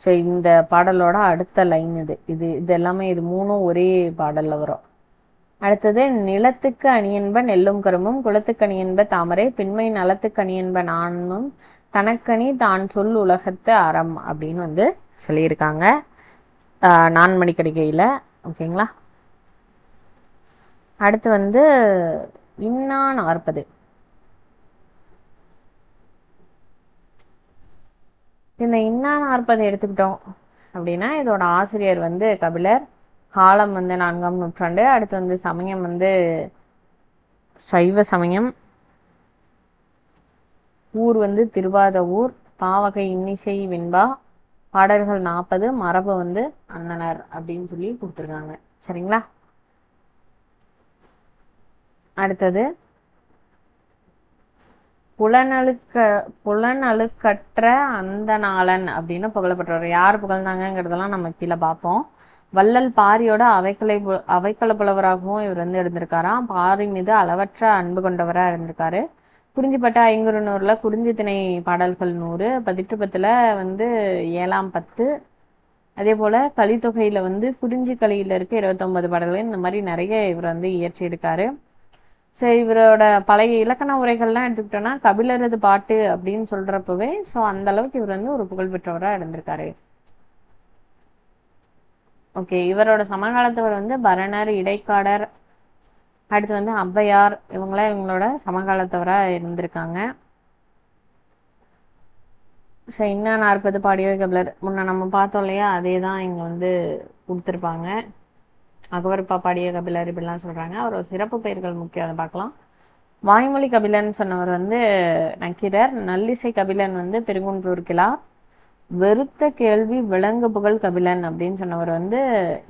ஸோ இந்த பாடலோட அடுத்த லைன் இது எல்லாமே இது மூணும் ஒரே பாடல்ல வரும். அடுத்தது நிலத்துக்கு அணியன்ப நெல்லும் கரும்பும் குளத்துக்கு அணியன்ப தாமரை பின்மை நலத்துக்கு அணியன்ப நானும் தனக்கணி தான் சொல் உலகத்து அறம் அப்படின்னு வந்து சொல்லியிருக்காங்க நான்மணிக்கடிகையில. ஓகேங்களா? அடுத்து வந்து இன்னா 40. இந்த இன்னா 40 எடுத்துக்கிட்டோம் அப்படின்னா இதோட ஆசிரியர் வந்து கபிலர், காலம் வந்து 4ஆம் நூற்றாண்டு. அடுத்து வந்து சமயம் வந்து சைவ சமயம், ஊர் வந்து திருவாதவூர், பாவகை இன்னிசை வெண்பா, பாடல்கள் 40, மரபு வந்து அண்ணனர் அப்படின்னு சொல்லி கொடுத்துருக்காங்க. சரிங்களா? அடுத்தது புலனழுக்கற்ற அந்த நாளன் அப்படின்னு புகழப்பட்டவர். யார் புகழ்ந்தாங்கிறதெல்லாம் நம்ம கீழே பார்ப்போம். வள்ளல் பாரியோட அவைக்கள புலவராகவும் இவர் வந்து இருந்திருக்காராம். பாரி மீது அளவற்ற அன்பு கொண்டவரா இருந்திருக்காரு. குறிஞ்சிப்பட்ட 500 குறிஞ்சி திணை பாடல்கள் 100, பதிற்றுப்பத்துல வந்து 7ஆம் 10, அதே போல கலித்தொகையில வந்து குறிஞ்சி கலியில இருக்க 29 பாடல்கள், இந்த மாதிரி நிறைய இவர் வந்து இயற்றியிருக்காரு. ஸோ இவரோட பழைய இலக்கண உரைகள்லாம் எடுத்துக்கிட்டோம்னா கபிலரது பாட்டு அப்படின்னு சொல்றப்பவே ஸோ அந்த அளவுக்கு இவர் வந்து ஒரு புகழ்பெற்றவராக இருந்திருக்காரு. ஓகே, இவரோட சமகாலத்தவர் வந்து பரணர், இடைக்காடர், அடுத்து வந்து ஔவையார், இவங்களோட சமகாலத்தவராக இருந்திருக்காங்க. ஸோ இன்னும் 40 பாடிய கபிலர் முன்ன நம்ம பார்த்தோம் இல்லையா, அதே தான் இங்கே வந்து கொடுத்துருப்பாங்க. அகவற்பா பாடிய கபிலர் இப்படிலாம் சொல்றாங்க. அவரோட சிறப்பு பெயர்கள் முக்கியம், அதை பார்க்கலாம். வாய்மொழி கபிலன் சொன்னவர் வந்து நக்கீரர், நல்லிசை கபிலன் வந்து பெருங்குன்றூர் கிழார், வெறுத்த கேள்வி விலங்கு புகழ் கபிலன் அப்படின்னு சொன்னவர் வந்து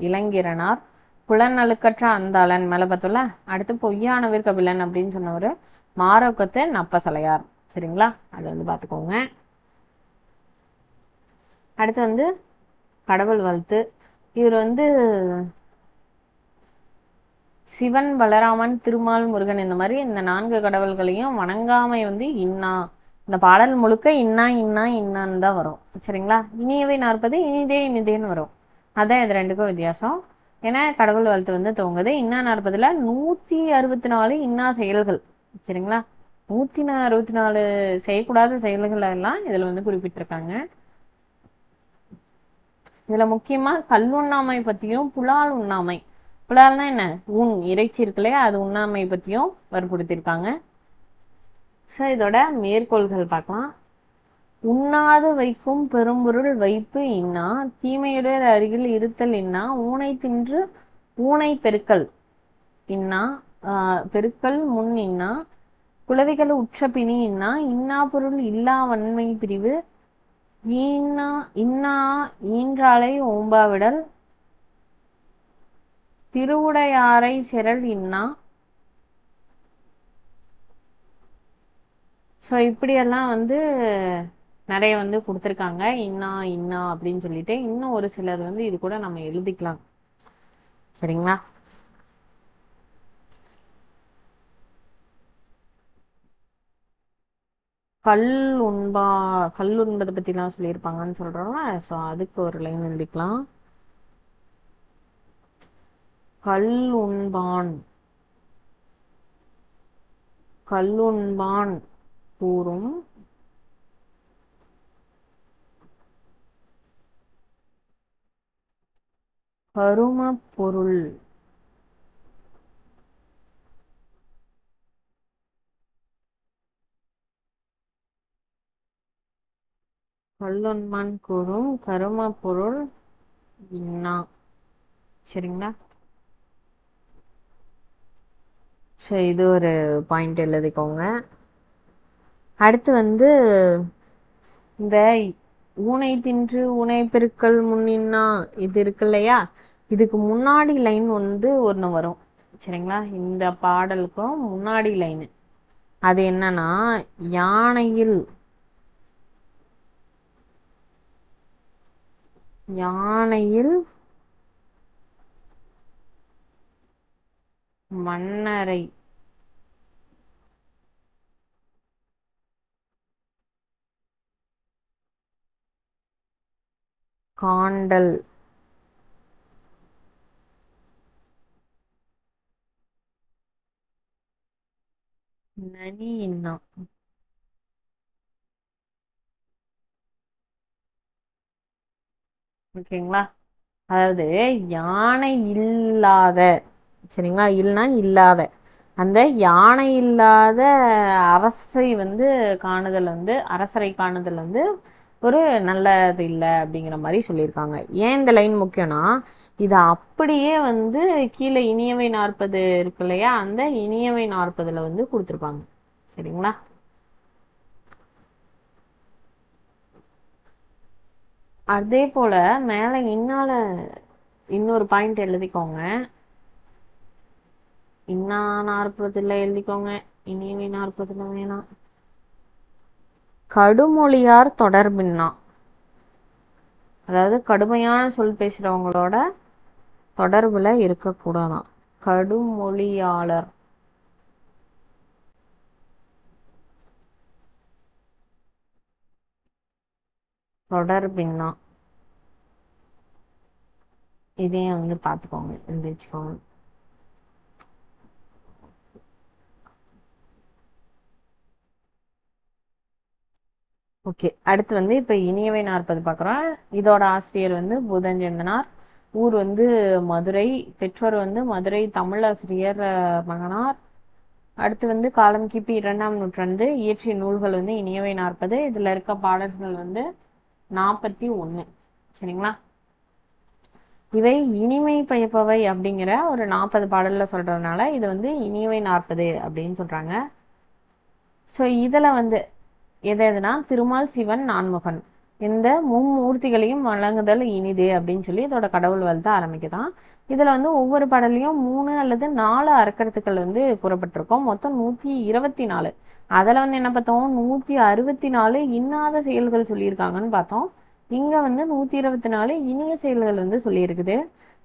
இளங்கீரனார், புலனழுக்கற்ற அந்தாளன் மேல பார்த்தோம்ல. அடுத்து பொய்யானவர் கபிலன் அப்படின்னு சொன்னவர் மாரோக்கத்து நப்பசலையார். சரிங்களா? அதை வந்து பார்த்துக்கோங்க. அடுத்து வந்து கடவுள் வாழ்த்து. இவர் வந்து சிவன், பலராமன், திருமால், முருகன் இந்த மாதிரி இந்த 4 கடவுள்களையும் வணங்காமை வந்து இன்னா. இந்த பாடல் முழுக்க இன்னா இன்னா இன்னான்னு தான் வரும். சரிங்களா? இனியவை 40 இனிதே இனிதேன்னு வரும். அதான் இது ரெண்டுக்கும் வித்தியாசம். ஏன்னா கடவுள் வாழ்த்து வந்து துவங்குது. இன்னா 40ல 164 இன்னா செயல்கள். சரிங்களா? 164 செய்யக்கூடாத செயல்கள் எல்லாம் இதுல வந்து குறிப்பிட்டிருக்காங்க. இதுல முக்கியமா கல்லுண்ணாமை பத்தியும் புலால் உண்ணாமை, புலால்னா என்ன, இறைச்சி இருக்கு இல்லையா, அது உண்ணாமை பத்தியும் வற்புறுத்திருக்காங்க. ஸோ இதோட மேற்கோள்கள் பார்க்கலாம். உண்ணாது வைக்கும் பெரும்பொருள் வைப்பு இன்னா, தீமையுடைய அருகில் இருத்தல் இன்னா, ஊனை தின்று ஊனை பெருக்கல் இன்னா, பெருக்கல் முன் இன்னா, குளவிகள் உற்ற பிணி இன்னா, இன்னா பொருள் இல்லா வன்மை பிரிவு இன்னா ஈன்றாளை ஓம்பாவிடல், திருவுடையாரை செரல் இன்னா. ஸோ இப்படியெல்லாம் வந்து நிறைய வந்து கொடுத்துருக்காங்க இன்னா இன்னா அப்படின்னு சொல்லிட்டு. இன்னும் ஒரு சிலர் வந்து இது கூட நம்ம எழுதிக்கலாம். சரிங்களா? கல் உண்பா கல் உண்பதை பத்திலாம் சொல்லியிருப்பாங்கன்னு சொல்றோம்ல. ஸோ அதுக்கு ஒரு லைன் எழுதிக்கலாம். கல் உண்பான் கல்லுண்பான் கூறும் கருமப் பொருள் கல்லுண்பான் கூறும் கருமப் பொருள் இன்னா. சரிங்களா? சரி, இது ஒரு பாயிண்ட் எழுதிக்கோங்க. அடுத்து வந்து இந்த ஊனை தின்று ஊனை பெருக்கல் முன்னின்னா இது இருக்கு இல்லையா, இதுக்கு முன்னாடி லைன் வந்து ஒன்று வரும். சரிங்களா? இந்த பாடலுக்கும் முன்னாடி லைனு அது என்னன்னா, யானையில் யானையில் மன்னரை காண்டல் நனி இன்னா. ஓகேங்களா? அதாவது யானை இல்லாத, சரிங்களா, இல்லைன்னா இல்லாத, அந்த யானை இல்லாத அரசை வந்து காணுதல் வந்து அரசரை காணுதல் வந்து ஒரு நல்லது இல்லை அப்படிங்கிற மாதிரி சொல்லியிருக்காங்க. ஏன் இந்த லைன் முக்கியம்னா, இது அப்படியே வந்து கீழே இனியவை 40 இருக்கு இல்லையா, அந்த இனியவை 40ல வந்து கொடுத்துருப்பாங்க. சரிங்களா? அதே போல மேல இன்னால இன்னொரு பாயிண்ட் எழுதிக்கோங்க. இன்னா 40ல எழுதிக்கோங்க, இனியவை 40ல வேணாம். கடுமொழியார் தொடர்பின்னா, அதாவது கடுமையான சொல் பேசுறவங்களோட தொடர்புல இருக்கக்கூடாதான். கடுமொழியாளர் தொடர்பின்னா இதையும் வந்து பார்த்துக்கோங்க, எழுதி வச்சுக்கோங்க. ஓகே, அடுத்து வந்து இப்போ இனியவை 40 பார்க்குறோம். இதோட ஆசிரியர் வந்து பூதஞ்சேந்தனார். ஊர் வந்து மதுரை. பெற்றோர் வந்து மதுரை தமிழாசிரியர் மகனார். அடுத்து வந்து காலம் கிபி 2ஆம் நூற்றாண்டு. இயற்றிய நூல்கள் வந்து இனியவை 40. இதில் இருக்க பாடல்கள் வந்து 41. சரிங்களா? இவை இனிமை பயப்பவை அப்படிங்கிற ஒரு 40 பாடல்ல சொல்றதுனால இது வந்து இனியவை 40 அப்படின்னு சொல்றாங்க. ஸோ இதில் வந்து எது எதுனா திருமால் சிவன் நான்முகன் இந்த மும்மூர்த்திகளையும் வழங்குதல் இனிதே அப்படின்னு சொல்லி இதோட கடவுள் வாழ்த்து ஆரம்பிக்குதான். இதுல வந்து ஒவ்வொரு பாடலையும் 3 அல்லது 4 அறக்கருத்துக்கள் வந்து கூறப்பட்டிருக்கும். மொத்தம் 124. அதில் வந்து என்ன பார்த்தோம், 164 இன்னாத செயல்கள் சொல்லியிருக்காங்கன்னு பார்த்தோம். இங்க வந்து 124 இனிய செயல்கள் வந்து சொல்லியிருக்குது.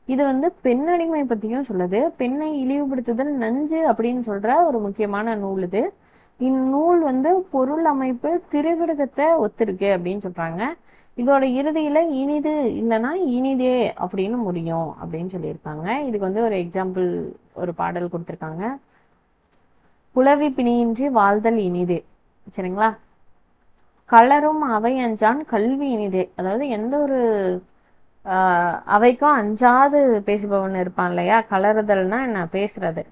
இது வந்து பெண்ணடிமை பத்தியும் சொல்லுது. பெண்ணை இழிவுபடுத்துதல் நஞ்சு அப்படின்னு சொல்ற ஒரு முக்கியமான நூல் இது. இந்நூல் வந்து பொருள் அமைப்பு திருவிடகத்தை ஒத்திருக்கு அப்படின்னு சொல்றாங்க. இதோட இறுதியில இனிது இல்லைன்னா இனிதே அப்படின்னு முடியும் அப்படின்னு சொல்லியிருக்காங்க. இதுக்கு வந்து ஒரு எக்ஸாம்பிள் ஒரு பாடல் கொடுத்துருக்காங்க. புலவி பிணியின்றி வாழ்தல் இனிதே. சரிங்களா? கலரும் அவை அஞ்சான் கல்வி இனிதே. அதாவது எந்த ஒரு அவைக்கும் அஞ்சாது பேசுபவன் இருப்பான் இல்லையா, கலறுதல்னா என்ன, பேசுறது.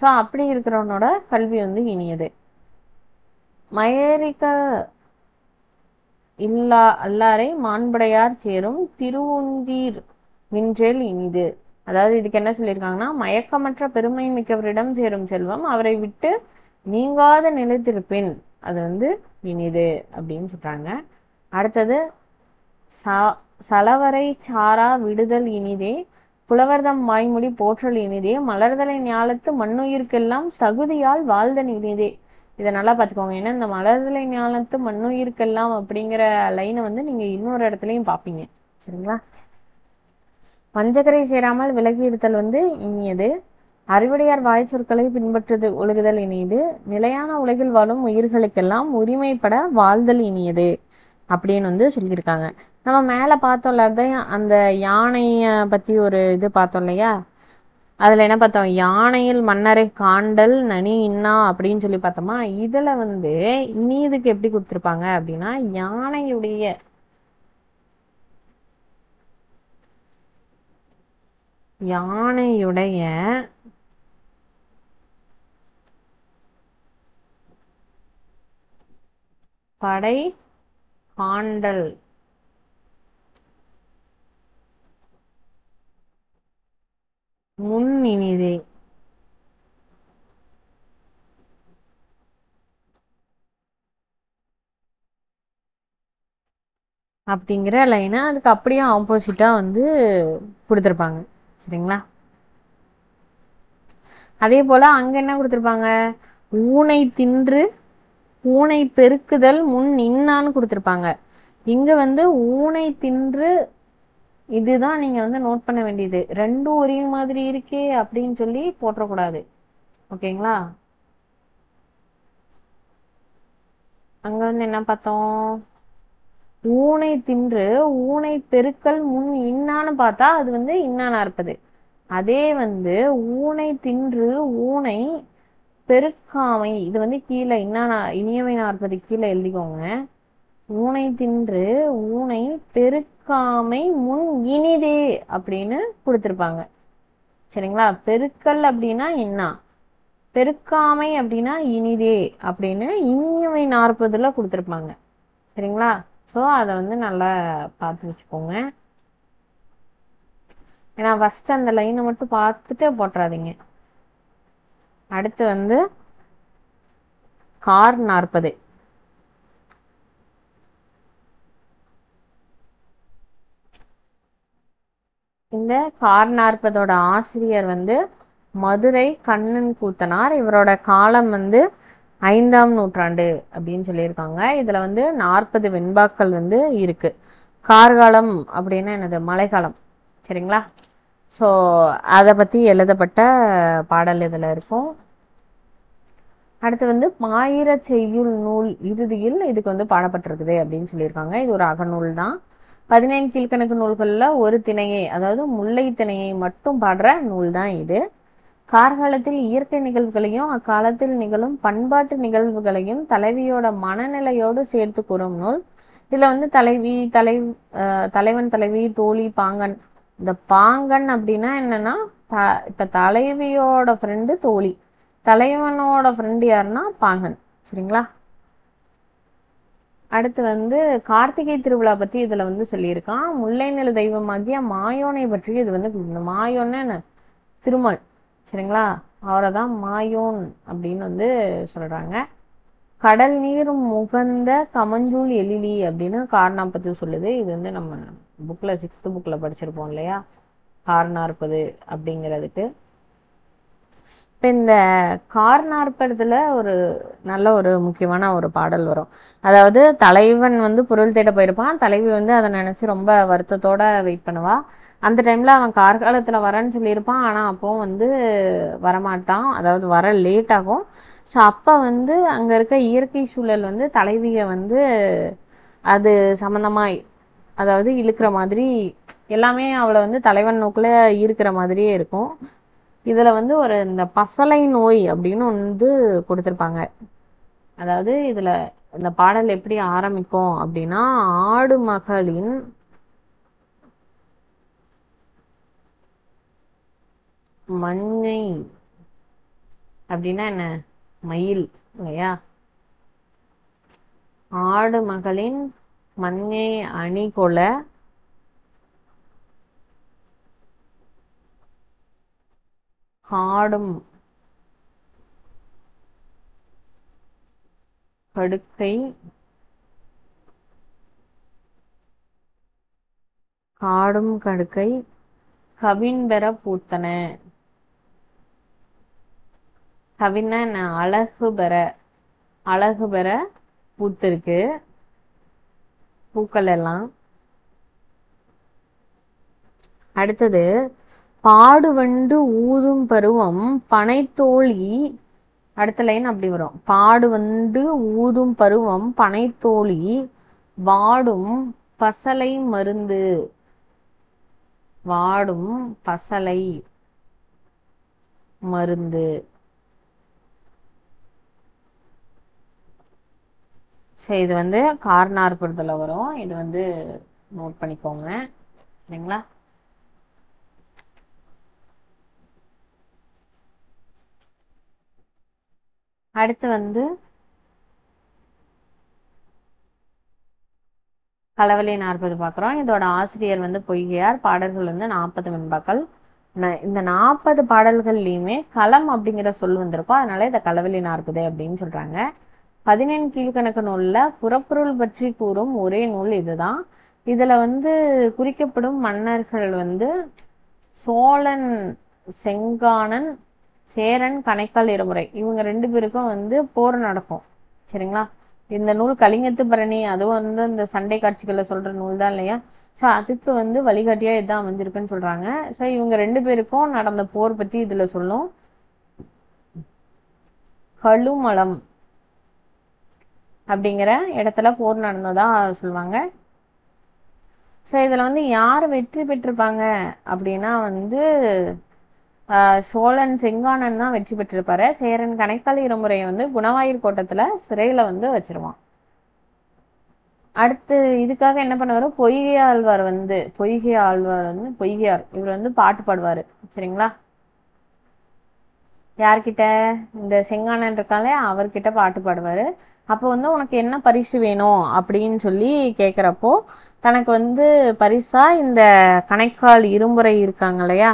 ஸோ அப்படி இருக்கிறவனோட கல்வி வந்து இனியது. மயரிக்க இல்லா அல்லாரை மாண்புடையார் சேரும் திருவுந்தீர் வின்றேல் இனிது. அதாவது இதுக்கு என்ன சொல்லியிருக்காங்கன்னா, மயக்கமற்ற பெருமை மிக்கவரிடம் சேரும் செல்வம் அவரை விட்டு நீங்காத நிலைத்திருப்பின் அது வந்து இனிது அப்படின்னு சொல்றாங்க. அடுத்தது சலவரை சாரா விடுதல் இனிதே புலவர்தம் வாய்மொழி போற்றல் இனிதே மலர்தலை ஞாலத்து மண்ணுயிர்க்கெல்லாம் தகுதியால் வாழ்தல் இனிதே. இதை நல்லா பார்த்துக்கோங்க. ஏன்னா இந்த மலர்தலை ஞாலத்து மண்ணுயிர்க்கெல்லாம் அப்படிங்கிற லைனை வந்து நீங்க இன்னொரு இடத்துலையும் பார்ப்பீங்க. சரிங்களா? வஞ்சகரை சேராமல் விலகி இருத்தல் வந்து இனியது. அறிவுடையார் வாய் சொற்களை பின்பற்றுது ஒழுகுதல் இனியது, நிலையான உலகில் வாழும் உயிர்களுக்கெல்லாம் உரிமைப்பட வாழ்தல் இனியது அப்படின்னு வந்து சொல்லியிருக்காங்க. நம்ம மேல பார்த்தோம்ல, அந்த யானைய பத்தி ஒரு இது பார்த்தோம் இல்லையா? அதுல என்ன பார்த்தோம், யானையில் மன்னரை காண்டல் நனி இன்னா அப்படின்னு சொல்லி பார்த்தோமா. இதுல வந்து இனியதுக்கு எப்படி கொடுத்துருப்பாங்க அப்படின்னா, யானையுடைய படை காண்டல் முன் இனிதே. அப்படிங்கிற லைனை அதுக்கு அப்படியே ஆப்போசிட்டா வந்து கொடுத்துருப்பாங்க. சரிங்களா? அதே போல அங்க என்ன கொடுத்துருப்பாங்க, ஊனை தின்று ஊனை பெருக்குதல் முன் இன்னான்னு கொடுத்துருப்பாங்க. இங்க வந்து ஊனை தின்று, இதுதான் நீங்க வந்து நோட் பண்ண வேண்டியது. ரெண்டும் ஒரே மாதிரி இருக்கே அப்படின்னு சொல்லி போற்றக்கூடாது. ஓகேங்களா? அங்க வந்து என்ன பார்த்தோம், ஊனை தின்று ஊனை பெருக்கல் முன் இன்னான்னு பார்த்தா அது வந்து இன்னானா இருப்பது. அதே வந்து ஊனை தின்று ஊனை பெருக்காமை, இது வந்து கீழே இன்னானா இனியவை நாற்பது கீழே எழுதிக்கோங்க. ஊனை தின்று ஊனை பெருக்காமை முன் இனிதே அப்படின்னு கொடுத்துருப்பாங்க. சரிங்களா? பெருக்கல் அப்படின்னா இன்னா, பெருக்காமை அப்படின்னா இனிதே அப்படின்னு இனியவை நாற்பதுல கொடுத்துருப்பாங்க. சரிங்களா? ஸோ அதை வந்து நல்லா பார்த்து வச்சுக்கோங்க. ஏன்னா ஃபர்ஸ்ட் அந்த லைனை மட்டும் பார்த்துட்டு போட்டுறாதீங்க. அடுத்து வந்து கார் 40. இந்த கார் 40ஓட ஆசிரியர் வந்து மதுரை கண்ணன் கூத்தனார். இவரோட காலம் வந்து 5ஆம் நூற்றாண்டு அப்படின்னு சொல்லியிருக்காங்க. இதுல வந்து 40 வெண்பாக்கள் வந்து இருக்கு. கார்காலம் அப்படின்னா என்னது, மழைக்காலம். சரிங்களா? ஸோ அதை பத்தி எழுதப்பட்ட பாடல் இதுல இருக்கும். அடுத்து வந்து மாயிர செய்யுள் நூல் இறுதியில் இதுக்கு வந்து பாடப்பட்டிருக்குது அப்படின்னு சொல்லியிருக்காங்க. இது ஒரு அகநூல் தான். 15 கீழ்கணக்கு நூல்கள்ல ஒரு திணையை, அதாவது முல்லை திணையை மட்டும் பாடுற நூல் தான் இது. கார்காலத்தில் இயற்கை நிகழ்வுகளையும் அக்காலத்தில் நிகழும் பண்பாட்டு நிகழ்வுகளையும் தலைவியோட மனநிலையோடு சேர்த்து கூறும் நூல். இதுல வந்து தலைவன் தலைவி தோழி பாங்கன். இந்த பாங்கன் அப்படின்னா என்னன்னா, இப்ப தலைவியோட ஃப்ரெண்டு தோழி, தலைவனோட ஃப்ரெண்டு யாருன்னா பாங்கன். சரிங்களா? அடுத்து வந்து கார்த்திகை திருவிழா பத்தி இதுல வந்து சொல்லியிருக்கான். முல்லை நில தெய்வமாகிய மாயோனை பற்றி இது வந்து மாயோன்னு திருமால். சரிங்களா? அவரை தான் மாயோன் அப்படின்னு வந்து சொல்றாங்க. கடல் நீர் முகந்த கமஞ்சூல் எழிலி அப்படின்னு கார் 40 சொல்லுது. இது வந்து நம்ம புக்ல 6th புக்ல படிச்சிருப்போம் இல்லையா, கார் 40 அப்படிங்கிறதுக்கு. இப்ப இந்த கார் 40ல ஒரு நல்ல ஒரு முக்கியமான ஒரு பாடல் வரும். அதாவது தலைவன் வந்து பொருள் தேட போயிருப்பான், தலைவி வந்து அதை நினைச்சு ரொம்ப வருத்தத்தோட வெயிட் பண்ணுவா. அந்த டைம்ல அவன் கார்காலத்துல வரேன்னு சொல்லியிருப்பான், ஆனா அப்போ வந்து வரமாட்டான், அதாவது வர லேட் ஆகும். ஸோ அப்ப வந்து அங்க இருக்க இயற்கை சூழல் வந்து தலைவிய வந்து அது சம்பந்தமா, அதாவது இழுக்கிற மாதிரி, எல்லாமே அவளை வந்து தலைவன் நோக்குல இருக்கிற மாதிரியே இருக்கும். இதுல வந்து ஒரு இந்த பசலை நோய் அப்படின்னு வந்து கொடுத்துருப்பாங்க. அதாவது இதுல இந்த பாடல் எப்படி ஆரம்பிக்கும் அப்படின்னா, ஆடு மகளின் மஞ்சை அப்படின்னா என்ன, மயில் இல்லையா? ஆடு மகளின் மஞ்சை அணி கொல காடும் கடுக்கை காடும் கடுக்கை கவின் பெற பூத்தன. கவின்னா என்ன, அழகு பெற பூத்திருக்கு பூக்கள் எல்லாம். அடுத்தது பாடுவண்டு ஊதும் பருவம் பனைத்தோழி. அடுத்த லைன் அப்படி வரும். பாடுவண்டு ஊதும் பருவம் பனைத்தோழி வாடும் பசலை மருந்து. வாடும் பசலை மருந்து. சரி, இது வந்து காரணார்படுத்தல வரும். இது வந்து நோட் பண்ணிக்கோங்க. சரிங்களா? அடுத்து வந்து களவழி 40 பார்க்குறோம். இதோட ஆசிரியர் வந்து பொய்கையார். பாடல்கள் வந்து 40 வெண்பாக்கள். இந்த 40 பாடல்கள்லையுமே களம் அப்படிங்கிற சொல் வந்திருக்கும். அதனால இதை களவழி 40 அப்படின்னு சொல்றாங்க. 17 கீழ்கணக்கு நூல்ல புறப்பொருள் பற்றி கூறும் ஒரே நூல் இதுதான். இதுல வந்து குறிக்கப்படும் மன்னர்கள் வந்து சோழன், செங்கானன், சேரன், கணைக்கால் இருமுறை. இவங்க 2 பேருக்கும் வந்து போர் நடக்கும். சரிங்களா? இந்த நூல் கலிங்கத்து பரணி, அதுவும் வந்து இந்த சண்டை காட்சிகளை சொல்ற நூல் தான் இல்லையா? ஸோ அதுக்கு வந்து வழிகாட்டியா இதான் அமைஞ்சிருக்குன்னு சொல்றாங்க. ஸோ இவங்க 2 பேருக்கும் நடந்த போர் பத்தி இதுல சொல்லும். கழுமலம் அப்படிங்கிற இடத்துல போர் நடந்ததா சொல்லுவாங்க. ஸோ இதுல வந்து யார் வெற்றி பெற்றிருப்பாங்க அப்படின்னா வந்து சோழன் செங்கானன் தான் வெற்றி பெற்றிருப்பாரு. சேரன் கணைக்கால் இருமுறையை வந்து குணவாயூர் கோட்டத்துல சிறையில வந்து வச்சிருவான். அடுத்து இதுக்காக என்ன பண்ணுவாரு, பொய்கை ஆழ்வார் வந்து பொய்கையார் இவர் வந்து பாட்டு பாடுவாரு. சரிங்களா? யார்கிட்ட? இந்த செங்கானன் இருக்காலே அவர்கிட்ட பாட்டு பாடுவாரு. அப்போ வந்து உனக்கு என்ன பரிசு வேணும் அப்படின்னு சொல்லி கேட்குறப்போ தனக்கு வந்து பரிசா இந்த கணைக்கால் இருமுறை இருக்காங்க இல்லையா,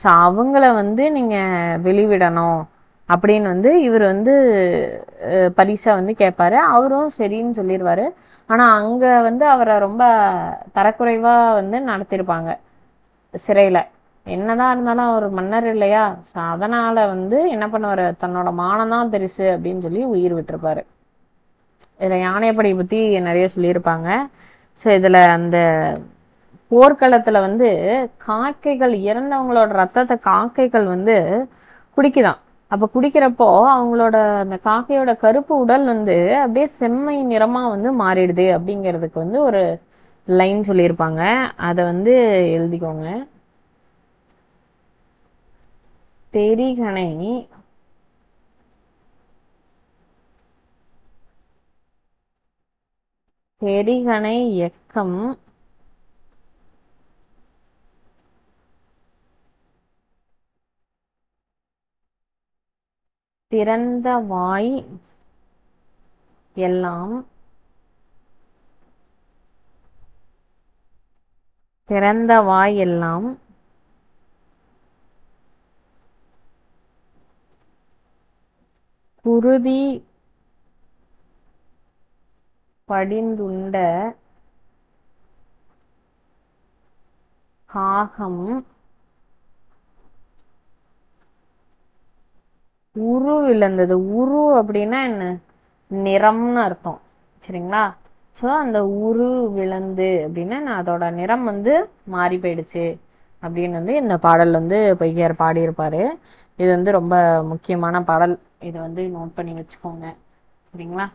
ஸோ அவங்கள வந்து நீங்க வெளிவிடணும் அப்படின்னு வந்து இவர் வந்து பரிசா வந்து கேட்பாரு. அவரும் சரின்னு சொல்லிடுவாரு. ஆனா அங்க வந்து அவரை ரொம்ப தரக்குறைவா வந்து நடத்திருப்பாங்க சிறையில. என்னதான் இருந்தாலும் அவர் மன்னர் இல்லையா, ஸோ அதனால வந்து என்ன பண்ணுவாரு, தன்னோட மானம் தான் பெருசு அப்படின்னு சொல்லி உயிர் விட்டுருப்பாரு. இதுல யானைப்படை பத்தி நிறைய சொல்லியிருப்பாங்க. ஸோ இதுல அந்த போர்க்களத்துல வந்து காக்கைகள், இறந்தவங்களோட ரத்தத்தை காக்கைகள் வந்து குடிக்குதான். அப்ப குடிக்கிறப்போ அவங்களோட அந்த காக்கையோட கருப்பு உடல் வந்து அப்படியே செம்மை நிறமா வந்து மாறிடுது அப்படிங்கிறதுக்கு வந்து ஒரு லைன் சொல்லியிருப்பாங்க. அதை வந்து எழுதிக்கோங்க. தெரிகனை தெரிகனை எக்கம் திறந்த வாய் எல்லாம் திறந்த வாய் எல்லாம் குருதி படிந்துண்ட காகம் உரு விழந்தது. உரு அப்படின்னா என்ன? நிறம்னு அர்த்தம். சரிங்களா? ஸோ அந்த உரு விழந்து அப்படின்னா அதோட நிறம் வந்து மாறி போயிடுச்சு அப்படின்னு வந்து இந்த பாடல் வந்து பொய்கையார் பாடியிருப்பாரு. இது வந்து ரொம்ப முக்கியமான பாடல். இதை வந்து நோட் பண்ணி வச்சுக்கோங்க. சரிங்களா?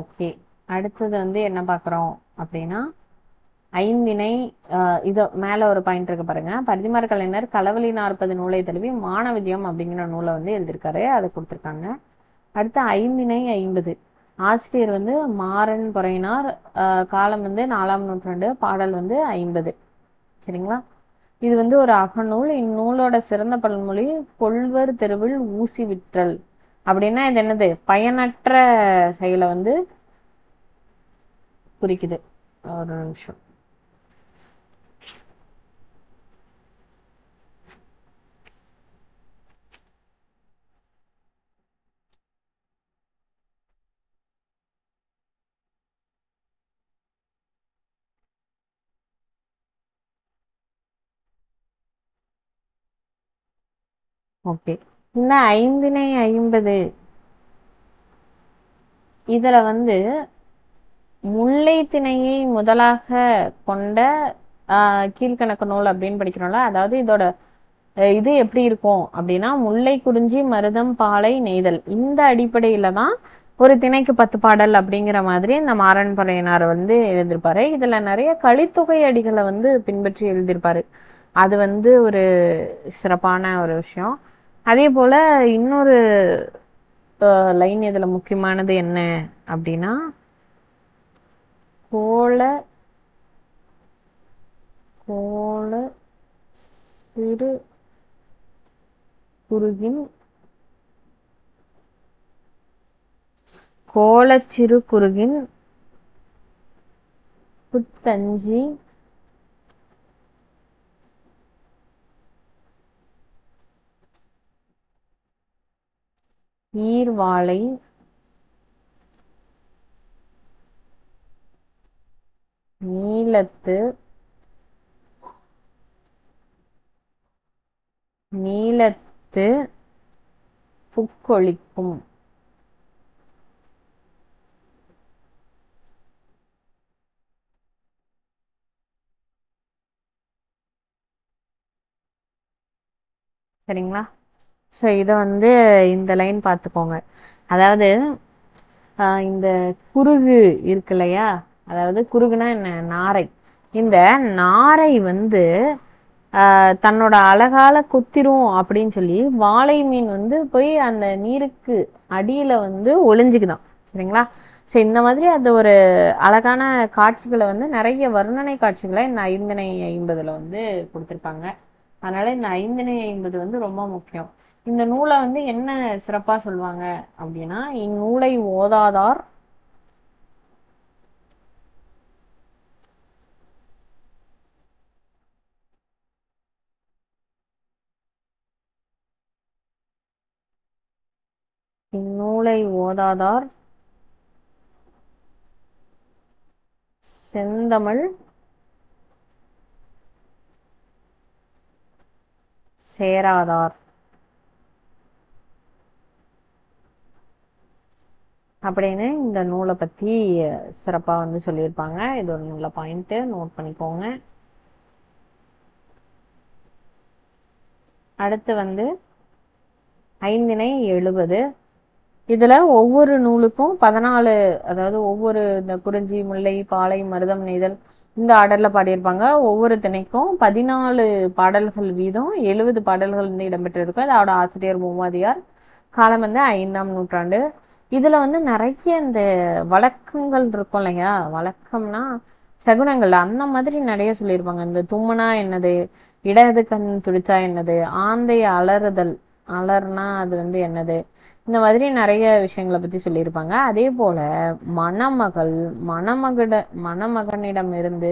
ஓகே. அடுத்தது வந்து என்ன பார்க்குறோம் அப்படின்னா ஐந்திணை. இது மேல ஒரு பாயிண்ட் இருக்கு பாருங்க. பரிதிமாறு கலைஞர் களவழி 40 நூலை தழுவி மான விஜயம் அப்படிங்கிற நூலை வந்து எழுதியிருக்காரு. அதை கொடுத்துருக்காங்க. அடுத்து ஐந்திணை 50. ஆசிரியர் வந்து மாறன் பொறையினார். காலம் வந்து 4ஆம் நூற்றாண்டு. பாடல் வந்து 50. சரிங்களா? இது வந்து ஒரு அகநூல். இந்நூலோட சிறந்த பல்மொழி கொள்வர் தெருவில் ஊசி விற்றல். அப்படின்னா இது என்னது? பயனற்ற செயலை வந்து குறிக்குது. ஒரு நிமிஷம். ஓகே. இந்த ஐந்திணை 50 இதுல வந்து முல்லை திணையை முதலாக கொண்ட கீழ்கணக்கு நூல் அப்படின்னு படிக்கிறோம்ல, அதாவது இதோட இது எப்படி இருக்கும் அப்படின்னா, முல்லை குறிஞ்சி மருதம் பாலை நெய்தல் இந்த அடிப்படையில தான் ஒரு திணைக்கு 10 பாடல் அப்படிங்கிற மாதிரி இந்த மாறன் பறையனார் வந்து எழுதியிருப்பாரு. இதுல நிறைய கலித்தொகை அடிகளை வந்து பின்பற்றி எழுதியிருப்பாரு. அது வந்து ஒரு சிறப்பான ஒரு விஷயம். அதே போல இன்னொரு லைன் இதுல முக்கியமானது என்ன அப்படின்னா, கோல கோல சிறு குறுகின் கோலச்சிறு குறுகின் புத்தஞ்சி ஈர்வாளை நீலத்து நீலத்து புக்கொழிக்கும். சரிங்களா? ஸோ இதை வந்து இந்த லைன் பார்த்துக்கோங்க. அதாவது இந்த குருகு இருக்கு இல்லையா, அதாவது குருகுனா என்ன, நாரை. இந்த நாரை வந்து தன்னோட அழகால கொத்திரும் அப்படின்னு சொல்லி வாழை மீன் வந்து போய் அந்த நீருக்கு அடியில வந்து ஒளிஞ்சுக்குதான். சரிங்களா? ஸோ இந்த மாதிரி அது ஒரு அழகான காட்சிகளை வந்து நிறைய வர்ணனை காட்சிகளை இந்த 550 வந்து கொடுத்துருக்காங்க. அதனால இந்த 550 வந்து ரொம்ப முக்கியம். இந்த நூலை வந்து என்ன சிறப்பா சொல்லுவாங்க அப்படின்னா, இந்நூலை ஓதாதார் இந்நூலை ஓதாதார் செந்தமிழ் சேராதார் அப்படின்னு இந்த நூலை பத்தி சிறப்பா வந்து சொல்லியிருப்பாங்க. இது ஒரு நல்ல பாயிண்ட், நோட் பண்ணிக்கோங்க. அடுத்து வந்து 570. இதுல ஒவ்வொரு நூலுக்கும் 14, அதாவது ஒவ்வொரு இந்த குறிஞ்சி முல்லை பாலை மருதம் நெய்தல் இந்த ஆர்டர்ல பாடியிருப்பாங்க. ஒவ்வொரு திணைக்கும் 14 பாடல்கள் வீதம் 70 பாடல்கள் வந்து இடம்பெற்றிருக்கும். அதோட ஆசிரியர் மூவாதியார். காலம் வந்து 5ஆம் நூற்றாண்டு. இதுல வந்து நிறைய இந்த வழக்கங்கள் இருக்கும் இல்லையா, வழக்கம்னா சகுனங்கள் அந்த மாதிரி நிறைய சொல்லியிருப்பாங்க. இந்த தும்முனா என்னது, இடது கண் துடிச்சா என்னது, ஆந்தை அலறுதல், அலர்னா அது வந்து என்னது, இந்த மாதிரி நிறைய விஷயங்களை பத்தி சொல்லியிருப்பாங்க. அதே போல மணமகள் மணமகனிடம் இருந்து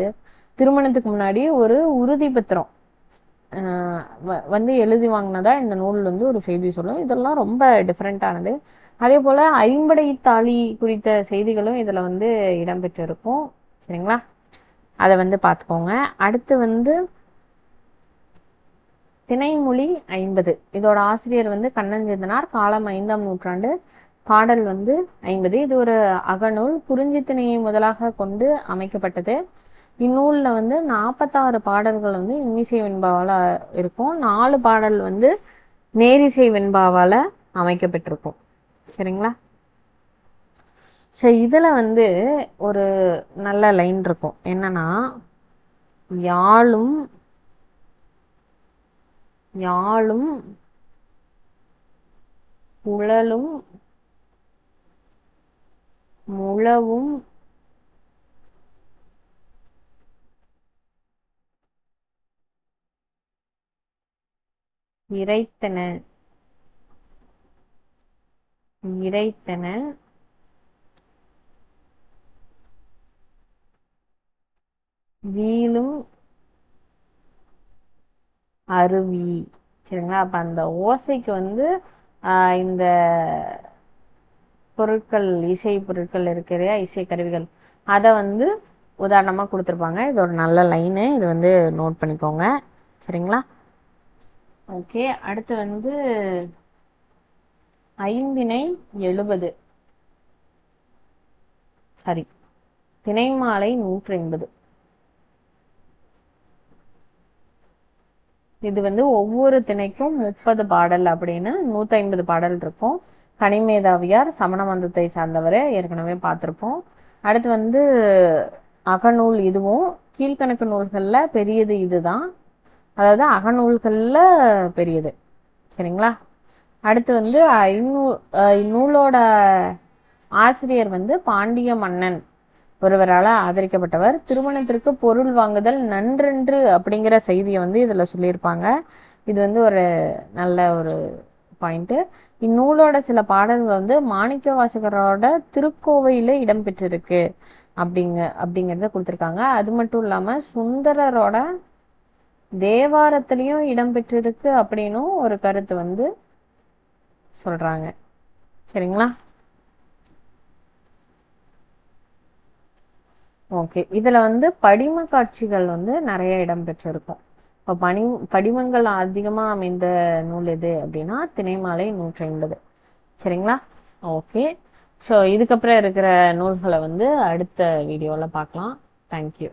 திருமணத்துக்கு முன்னாடி ஒரு உறுதி பத்திரம் வந்து எழுதி வாங்கினதா இந்த நூல் வந்து ஒரு செய்தி சொல்லும். இதெல்லாம் ரொம்ப டிஃப்ரெண்டானது. அதே போல ஐம்படை தாலி குறித்த செய்திகளும் இதுல வந்து இடம்பெற்றிருக்கும். சரிங்களா? அதை வந்து பார்த்துக்கோங்க. அடுத்து வந்து திணைமொழி 50. இதோட ஆசிரியர் வந்து கண்ணஞ்செந்தனார். காலம் 5ஆம் நூற்றாண்டு. பாடல் வந்து 50. இது ஒரு அகநூல். குறிஞ்சி திணையை முதலாக கொண்டு அமைக்கப்பட்டது. இந்நூல்ல வந்து 46 பாடல்கள் வந்து இன்னிசை வெண்பாவால இருக்கும். 4 பாடல் வந்து நேரிசை வெண்பாவால அமைக்கப்பட்டிருக்கும். சரிங்களா? சரி, இதுல வந்து ஒரு நல்ல லைன் இருக்கும். என்னன்னா, யாழும் யாழும் குழலும் முழவும் இரைத்தன இரைத்தன வீழும் அருவி. சரிங்களா? அப்ப அந்த ஓசைக்கு வந்து இந்த பொருட்கள், இசை பொருட்கள் இருக்கிற இசை கருவிகள், அதை வந்து உதாரணமா கொடுத்துருப்பாங்க. இது ஒரு நல்ல லைனு, இது வந்து நோட் பண்ணிக்கோங்க. சரிங்களா? ஓகே. அடுத்து வந்து 570. சரி, திணைமாலை 150. இது வந்து ஒவ்வொரு திணைக்கும் 30 பாடல் அப்படின்னு 150 பாடல் இருக்கும். கனிமேதாவியார் சமண மதத்தை சார்ந்தவரை ஏற்கனவே பார்த்துருப்போம். அடுத்து வந்து அகநூல், இதுவும் கீழ்கணக்கு நூல்கள்ல பெரியது இதுதான், அதாவது அகநூல்கள்ல பெரியது. சரிங்களா? அடுத்து வந்து இந்நூலோட ஆசிரியர் வந்து பாண்டிய மன்னன் ஒருவரால் ஆதரிக்கப்பட்டவர். திருமணத்திற்கு பொருள் வாங்குதல் நன்றென்று அப்படிங்கிற செய்தியை வந்து இதுல சொல்லியிருப்பாங்க. இது வந்து ஒரு நல்ல ஒரு பாயிண்ட். இந்நூலோட சில பாடல்கள் வந்து மாணிக்க வாசகரோட திருக்கோவையில இடம்பெற்றிருக்கு அப்படிங்கிறத கொடுத்துருக்காங்க. அது மட்டும் இல்லாம சுந்தரரோட தேவாரத்திலையும் இடம்பெற்றிருக்கு அப்படின்னும் ஒரு கருத்து வந்து சொல்றாங்க. சரிங்களா? ஓகே, இதுல வந்து படிம காட்சிகள் வந்து நிறைய இடம்பெற்றிருக்கும். இப்போ படிமங்கள் அதிகமா அமைந்த நூல் எது அப்படின்னா திணைமாலை 150. சரிங்களா? ஓகே, ஸோ இதுக்கப்புறம் இருக்கிற நூல்களை வந்து அடுத்த வீடியோவில் பார்க்கலாம். தேங்க்யூ.